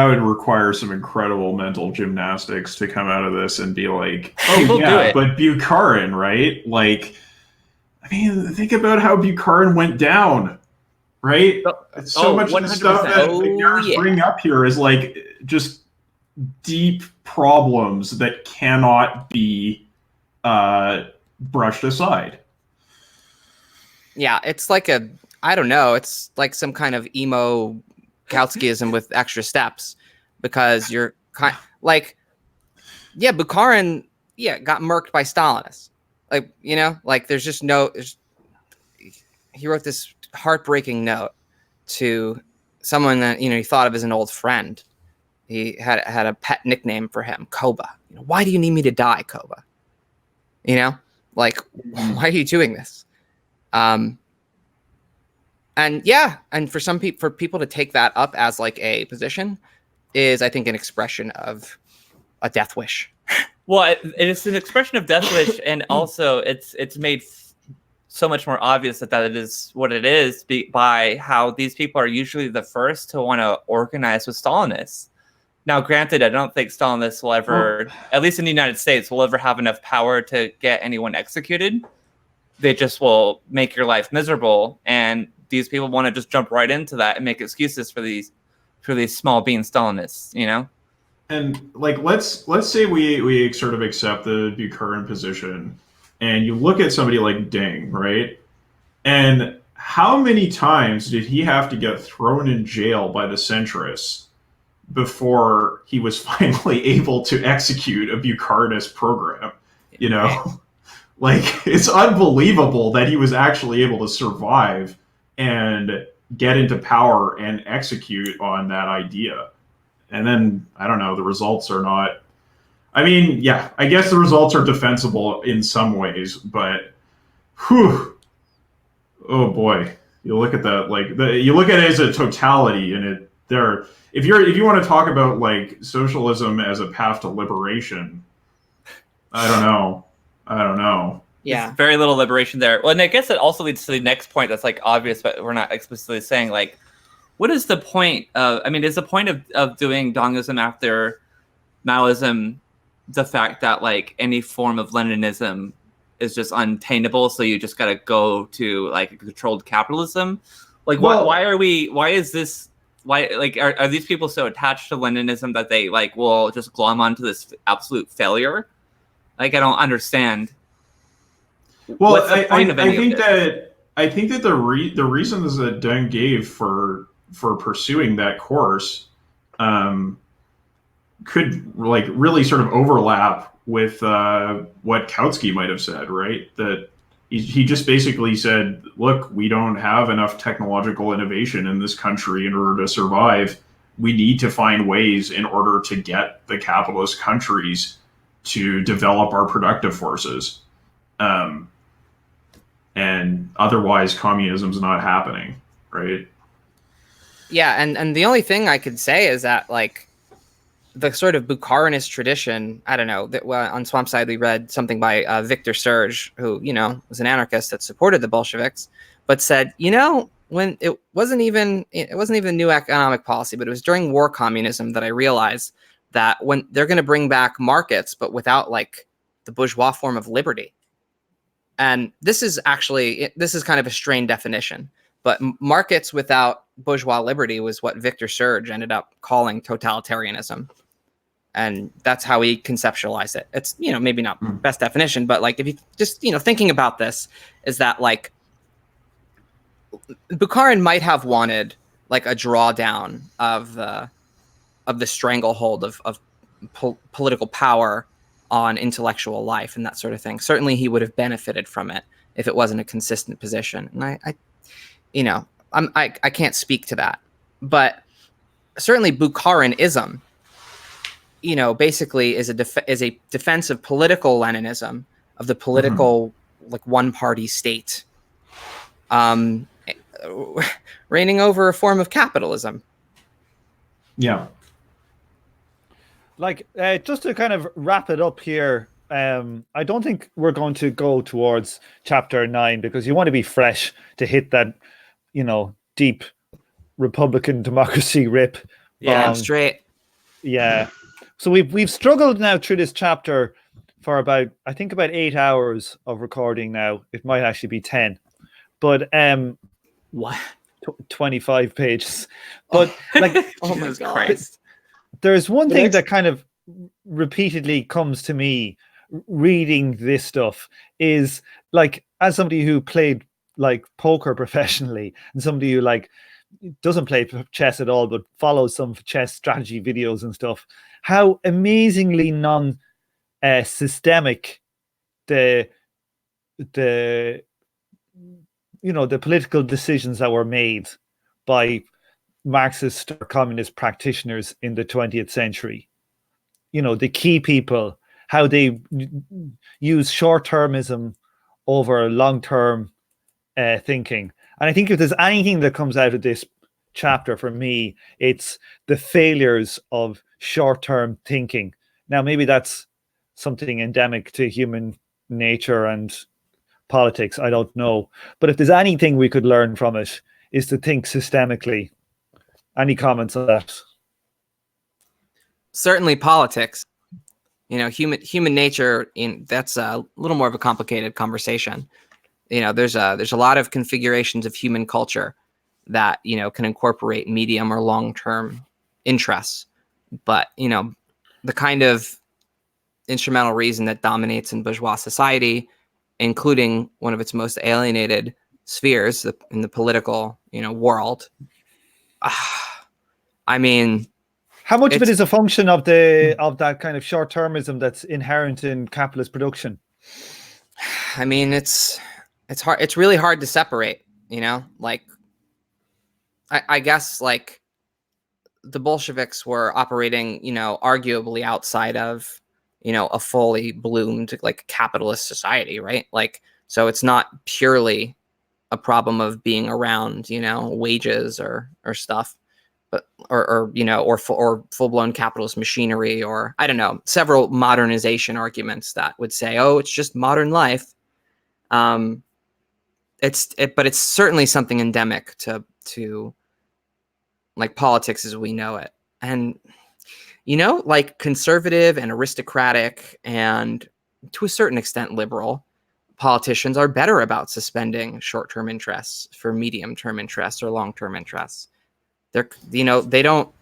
[SPEAKER 5] would require some incredible mental gymnastics to come out of this and be like,
[SPEAKER 3] do it.
[SPEAKER 5] But Bukharin, right? Like, I mean, think about how Bukharin went down, right? So much of the stuff that MacNairs bring up here is like just deep problems that cannot be brushed aside.
[SPEAKER 2] Yeah, it's like I don't know, it's like some kind of emo Kautskyism with extra steps, because you're like, Bukharin, got murked by Stalinists. Like, like there's just he wrote this heartbreaking note to someone that, he thought of as an old friend. He had a pet nickname for him, Koba. Why do you need me to die, Koba? Like, why are you doing this? And for people to take that up as like a position is, I think, an expression of a death wish.
[SPEAKER 3] Well, it's an expression of death wish, and also it's made so much more obvious that it is what it is by how these people are usually the first to want to organize with Stalinists. Now, granted, I don't think Stalinists will ever, at least in the United States, will ever have enough power to get anyone executed. They just will make your life miserable, and these people want to just jump right into that and make excuses for these small bean Stalinists,
[SPEAKER 5] And like, let's say we sort of accept the Bukharin position, and you look at somebody like Deng, right? And how many times did he have to get thrown in jail by the centrists before he was finally able to execute a Bukharinist program? Like, it's unbelievable that he was actually able to survive and get into power and execute on that idea. And then, I don't know, the results are not... I mean, I guess the results are defensible in some ways, but whew, oh boy. You look at that, like, you look at it as a totality, and if you want to talk about, like, socialism as a path to liberation, I don't know.
[SPEAKER 2] Yeah.
[SPEAKER 3] There's very little liberation there. Well, and I guess it also leads to the next point that's like obvious, but we're not explicitly saying, like, what is the point of, is the point of doing Daoism after Maoism the fact that like any form of Leninism is just untainable, so you just got to go to like controlled capitalism? Like, are these people so attached to Leninism that they like will just glom onto this absolute failure? Like, I don't understand.
[SPEAKER 5] Well, I think that the reasons that Deng gave for pursuing that course could like really sort of overlap with what Kautsky might have said, right? That he just basically said, look, we don't have enough technological innovation in this country in order to survive. We need to find ways in order to get the capitalist countries to develop our productive forces. And otherwise communism's not happening, right?
[SPEAKER 2] Yeah, and the only thing I could say is that like the sort of Bukharinist tradition, I don't know, on Swampside we read something by Victor Serge, who, was an anarchist that supported the Bolsheviks, but said, when it wasn't even new economic policy, but it was during war communism that I realized that when they're going to bring back markets, but without like the bourgeois form of liberty. And this is kind of a strained definition, but markets without bourgeois liberty was what Victor Serge ended up calling totalitarianism. And that's how he conceptualized it. It's, maybe not best definition, but like if you just, thinking about this is that like Bukharin might have wanted like a drawdown of the stranglehold of political power on intellectual life and that sort of thing. Certainly he would have benefited from it if it wasn't a consistent position. And I can't speak to that, but certainly Bukharinism, basically is a defense of political Leninism, of the political like one party state, reigning over a form of capitalism.
[SPEAKER 5] Yeah.
[SPEAKER 1] Like, just to kind of wrap it up here, I don't think we're going to go towards chapter 9 because you want to be fresh to hit that, deep Republican democracy rip.
[SPEAKER 2] Yeah, straight.
[SPEAKER 1] Yeah. So we've struggled now through this chapter for about 8 hours of recording now. It might actually be 10. But
[SPEAKER 2] what?
[SPEAKER 1] 25 pages. But
[SPEAKER 2] oh my Christ.
[SPEAKER 1] There's one thing that kind of repeatedly comes to me reading this stuff is as somebody who played poker professionally and somebody who doesn't play chess at all but follows some chess strategy videos and stuff, how amazingly non-systemic the political decisions that were made by Marxist or communist practitioners in the 20th century. The key people, how they use short-termism over long-term thinking. And I think if there's anything that comes out of this chapter for me, it's the failures of short-term thinking. Now, maybe that's something endemic to human nature and politics, I don't know. But if there's anything we could learn from it, is to think systemically. Any comments on that?
[SPEAKER 2] Certainly politics. Human nature, that's a little more of a complicated conversation. There's a lot of configurations of human culture that, can incorporate medium or long-term interests. But, the kind of instrumental reason that dominates in bourgeois society, including one of its most alienated spheres in the political, world. I mean,
[SPEAKER 1] how much of it is a function of that kind of short-termism that's inherent in capitalist production?
[SPEAKER 2] I mean, it's hard. It's really hard to separate, I guess the Bolsheviks were operating, arguably outside of, a fully bloomed capitalist society, right? So it's not purely a problem of being around, wages or stuff, but or full-blown capitalist machinery, or I don't know, several modernization arguments that would say, oh, it's just modern life. But it's certainly something endemic to politics as we know it. And conservative and aristocratic and to a certain extent liberal politicians are better about suspending short-term interests for medium-term interests or long-term interests. They don't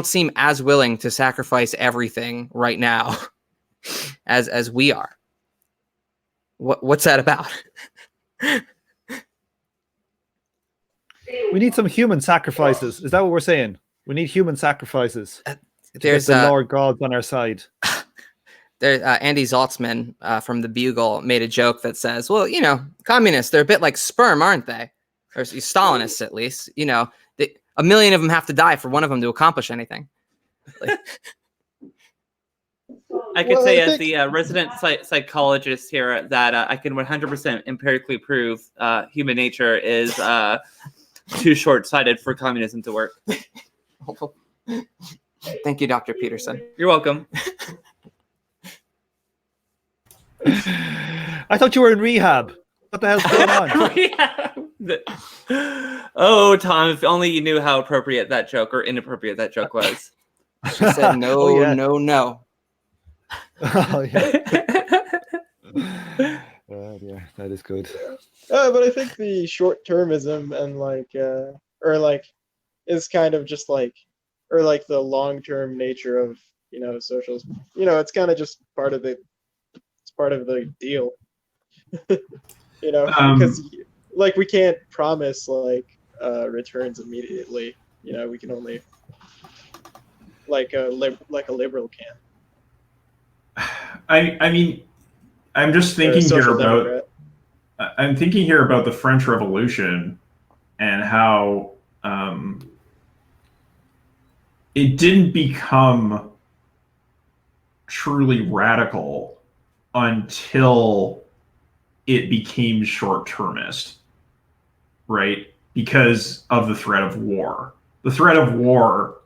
[SPEAKER 2] seem as willing to sacrifice everything right now as we are. What's that about?
[SPEAKER 1] We need some human sacrifices. Is that what we're saying? We need human sacrifices.
[SPEAKER 2] There's
[SPEAKER 1] the Lord God's on our side.
[SPEAKER 2] Andy Zaltzman from the Bugle made a joke that says, well, communists, they're a bit like sperm, aren't they? Or Stalinists, at least. A million of them have to die for one of them to accomplish anything.
[SPEAKER 3] I could say as the resident psychologist here that I can 100% empirically prove human nature is too short-sighted for communism to work.
[SPEAKER 2] Thank you, Dr. Peterson.
[SPEAKER 3] You're welcome.
[SPEAKER 1] I thought you were in rehab. What the hell's going
[SPEAKER 3] on? Oh, Tom, if only you knew how appropriate that joke or inappropriate that joke was.
[SPEAKER 2] She said no, no.
[SPEAKER 1] Oh, yeah. Oh, yeah, that is good.
[SPEAKER 4] But I think the short-termism and is kind of just the long-term nature of socialism. It's kind of just part of the deal. Because we can't promise returns immediately. We can only like a liberal can.
[SPEAKER 5] I mean, I'm just thinking here about. I'm thinking here about the French Revolution and how it didn't become truly radical until it became short-termist, right? Because of the threat of war. The threat of war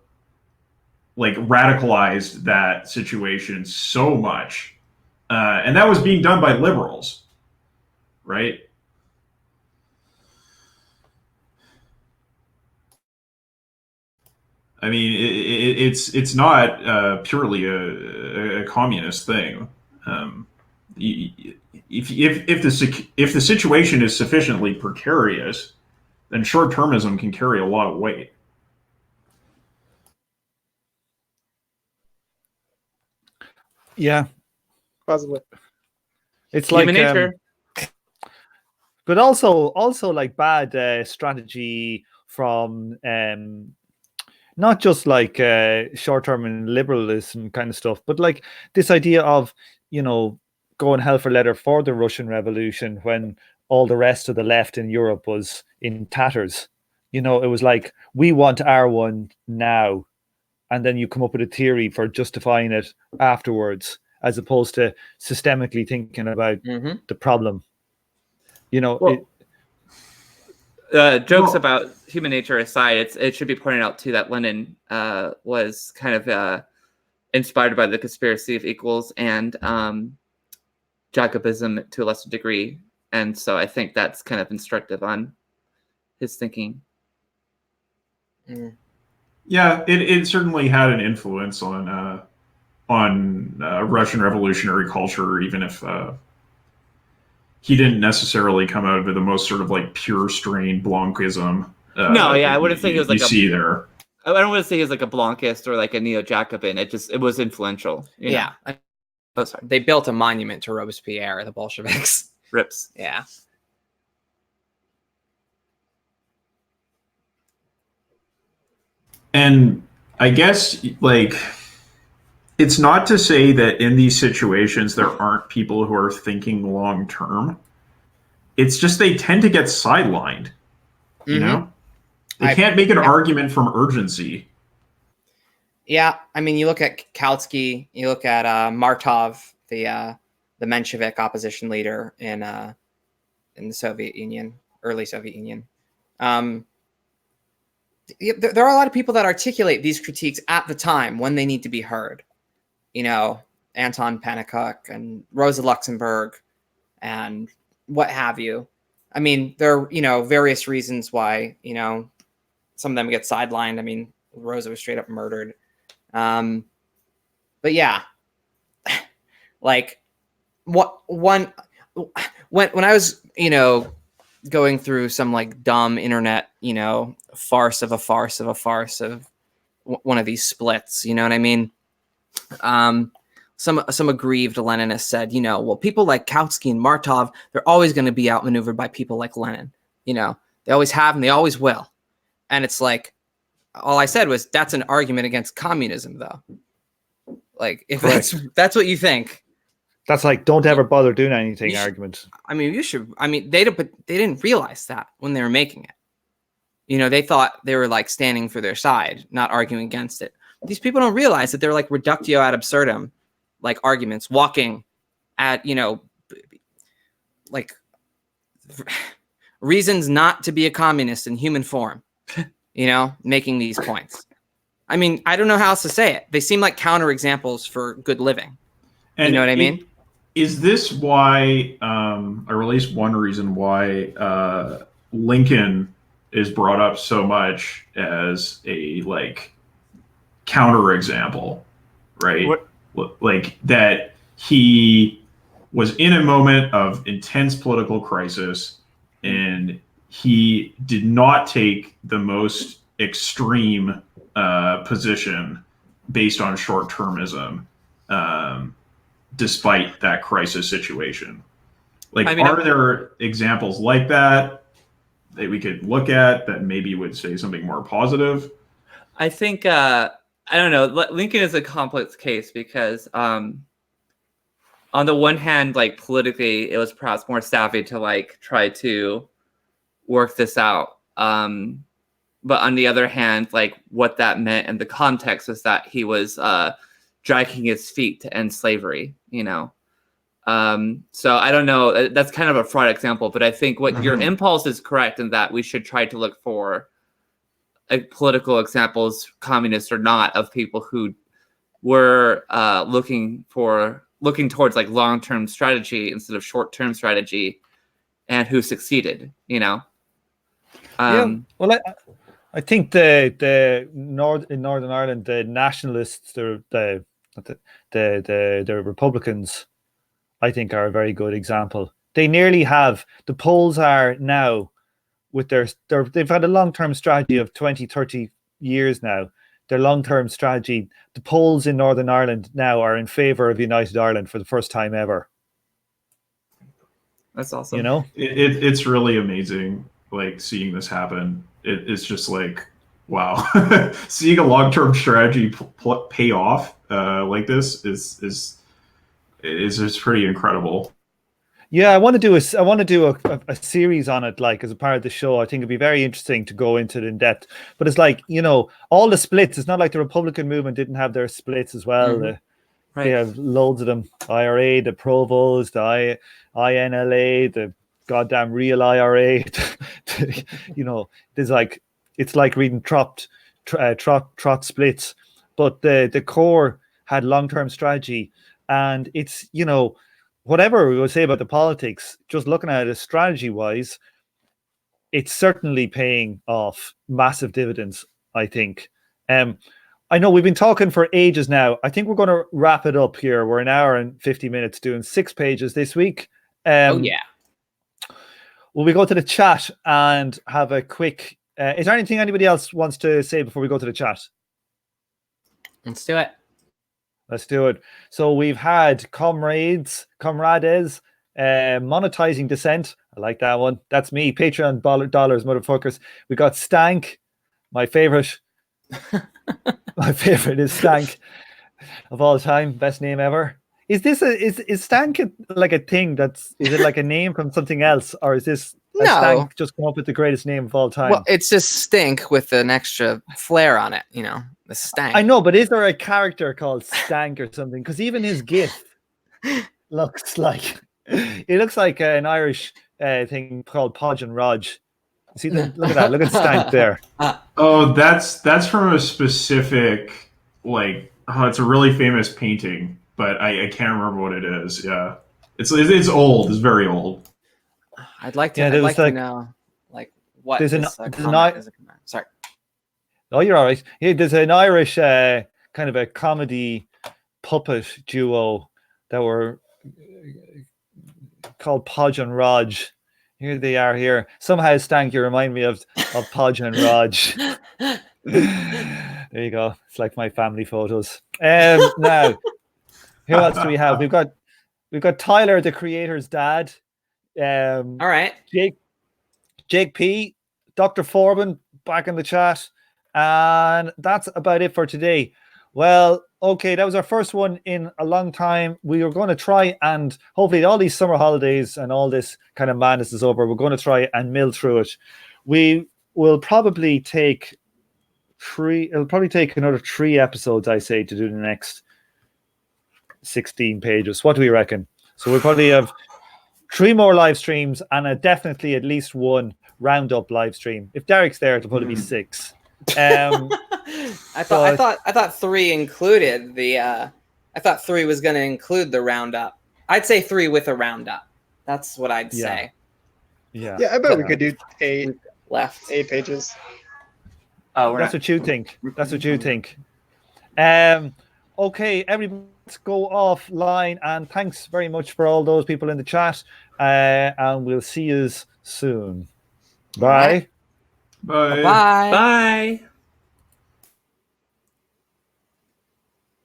[SPEAKER 5] like radicalized that situation so much, and that was being done by liberals, right? I mean, it's not purely a communist thing. If the situation is sufficiently precarious, then short-termism can carry a lot of weight.
[SPEAKER 1] Yeah,
[SPEAKER 4] Possibly.
[SPEAKER 1] it's
[SPEAKER 3] Human
[SPEAKER 1] like
[SPEAKER 3] nature.
[SPEAKER 1] but also like bad strategy from not just like short-term and liberalism kind of stuff, but like this idea of, you know, going hell for leather for the Russian Revolution when all the rest of the left in Europe was in tatters. You know, it was like, we want our one now. And then you come up with a theory for justifying it afterwards, as opposed to systemically thinking about the problem. You know,
[SPEAKER 3] well, jokes about human nature aside, it should be pointed out too that Lenin was kind of inspired by the conspiracy of equals and Jacobinism to a lesser degree, and so I think that's kind of instructive on his thinking.
[SPEAKER 5] Yeah, it certainly had an influence on Russian revolutionary culture, even if he didn't necessarily come out of the most sort of like pure strain Blanchism.
[SPEAKER 3] No, yeah, I wouldn't say he was like
[SPEAKER 5] you see there.
[SPEAKER 3] I don't want to say he was like a Blancist or like a neo-Jacobin. It was influential.
[SPEAKER 2] Yeah.
[SPEAKER 3] Oh, sorry.
[SPEAKER 2] They built a monument to Robespierre, the Bolsheviks.
[SPEAKER 3] Rips.
[SPEAKER 2] Yeah.
[SPEAKER 5] And I guess, like, it's not to say that in these situations there aren't people who are thinking long term. It's just they tend to get sidelined. You know? They can't make an argument from urgency.
[SPEAKER 2] Yeah, I mean, you look at Kautsky, you look at Martov, the Menshevik opposition leader in the Soviet Union, early Soviet Union. There are a lot of people that articulate these critiques at the time when they need to be heard. You know, Anton Pannekoek and Rosa Luxemburg and what have you. I mean, there are, you know, various reasons why, you know, some of them get sidelined. I mean, Rosa was straight up murdered. But yeah, like when I was, you know, going through some like dumb internet, you know, farce of one of these splits, you know what I mean? Some aggrieved Leninists said, you know, well, people like Kautsky and Martov, they're always going to be outmaneuvered by people like Lenin. You know, they always have and they always will. And it's like, all I said was, that's an argument against communism, though. Like, if that's what you think.
[SPEAKER 1] That's like, don't ever bother doing anything argument.
[SPEAKER 2] I mean, you should. I mean, they didn't realize that when they were making it. You know, they thought they were like standing for their side, not arguing against it. These people don't realize that they're like reductio ad absurdum, like arguments, walking at, you know, like reasons not to be a communist in human form, you know, making these points. I mean, I don't know how else to say it. They seem like counterexamples for good living. And you know what I mean?
[SPEAKER 5] Is this why, or at least one reason why Lincoln is brought up so much as a like counterexample, right? Like that he was in a moment of intense political crisis and he did not take the most extreme position based on short-termism, despite that crisis situation. Like, I mean, are there examples like that we could look at that maybe would say something more positive?
[SPEAKER 3] I think, I don't know, Lincoln is a complex case because on the one hand, like politically, it was perhaps more savvy to like try to work this out. But on the other hand, like what that meant in the context was that he was dragging his feet to end slavery, you know? So I don't know, that's kind of a fraud example, but I think what your impulse is correct in that we should try to look for political examples, communist or not, of people who were looking towards like long-term strategy instead of short-term strategy, and who succeeded.
[SPEAKER 1] Yeah. Well, I think in Northern Ireland, the nationalists, the Republicans, I think, are a very good example. They nearly have, the polls are now with they've had a long-term strategy of 20, 30 years now. Their long-term strategy, the polls in Northern Ireland now are in favor of United Ireland for the first time ever.
[SPEAKER 3] That's awesome.
[SPEAKER 1] You know,
[SPEAKER 5] it's really amazing, like seeing this happen. It's just like, wow. Seeing a long-term strategy pay off like this is just pretty incredible.
[SPEAKER 1] Yeah, I want to do a series on it, like as a part of the show. I think it'd be very interesting to go into it in depth. But it's like, you know, all the splits. It's not like the Republican movement didn't have their splits as well.
[SPEAKER 3] Right.
[SPEAKER 1] They have loads of them. IRA, the Provos, the INLA, the goddamn real IRA. You know, it's like reading trot splits. But the core had long-term strategy, and it's, you know, whatever we will say about the politics, just looking at it strategy-wise, it's certainly paying off massive dividends, I think. I know we've been talking for ages now. I think we're going to wrap it up here. We're an hour and 50 minutes doing 6 pages this week.
[SPEAKER 2] Oh, yeah.
[SPEAKER 1] Will we go to the chat and have a quick... is there anything anybody else wants to say before we go to the chat?
[SPEAKER 2] Let's do it.
[SPEAKER 1] Let's do it. So we've had comrades, monetizing dissent. I like that one. That's me. Patreon dollars, motherfuckers. We got Stank, my favorite. My favorite is Stank of all time. Best name ever. Is this is Stank like a thing is it like a name from something else, or is this Stank just come up with the greatest name of all time?
[SPEAKER 2] Well, it's just Stink with an extra flair on it, you know, the Stank.
[SPEAKER 1] I know, but is there a character called Stank or something? Because even his GIF looks like an Irish thing called Podge and Raj. See, look at that. Look at Stank there.
[SPEAKER 5] Oh, that's from a specific, like, it's a really famous painting, but I can't remember what it is. Yeah, it's old. It's very old.
[SPEAKER 2] I'd like to know, like, what
[SPEAKER 1] there's
[SPEAKER 2] this
[SPEAKER 1] comment
[SPEAKER 2] is. Sorry.
[SPEAKER 1] Oh, you're all right. Yeah, there's an Irish kind of a comedy puppet duo that were called Podge and Raj. Here they are here. Somehow, Stank, you remind me of Podge and Raj. There you go. It's like my family photos. Now, who else do we have? We've got Tyler, the creator's dad.
[SPEAKER 2] All right.
[SPEAKER 1] Jake P, Dr. Forbin back in the chat. And that's about it for today. Well, okay, that was our first one in a long time. We are going to try and hopefully all these summer holidays and all this kind of madness is over. We're going to try and mill through it. We will probably take another 3 episodes, I say, to do the next 16 pages. What do we reckon? So we'll probably have 3 more live streams and definitely at least 1 roundup live stream. If Derek's there, it'll probably be 6.
[SPEAKER 2] I thought 3 included the I thought 3 was going to include the roundup. I'd say 3 with a roundup. That's what I'd say.
[SPEAKER 4] Yeah, I bet we could do 8 pages.
[SPEAKER 1] Oh, that's what you think. That's what you think. Okay, everybody, let's go offline, and thanks very much for all those people in the chat. And we'll see you soon. Bye.
[SPEAKER 5] Bye.
[SPEAKER 2] Bye.
[SPEAKER 3] Bye.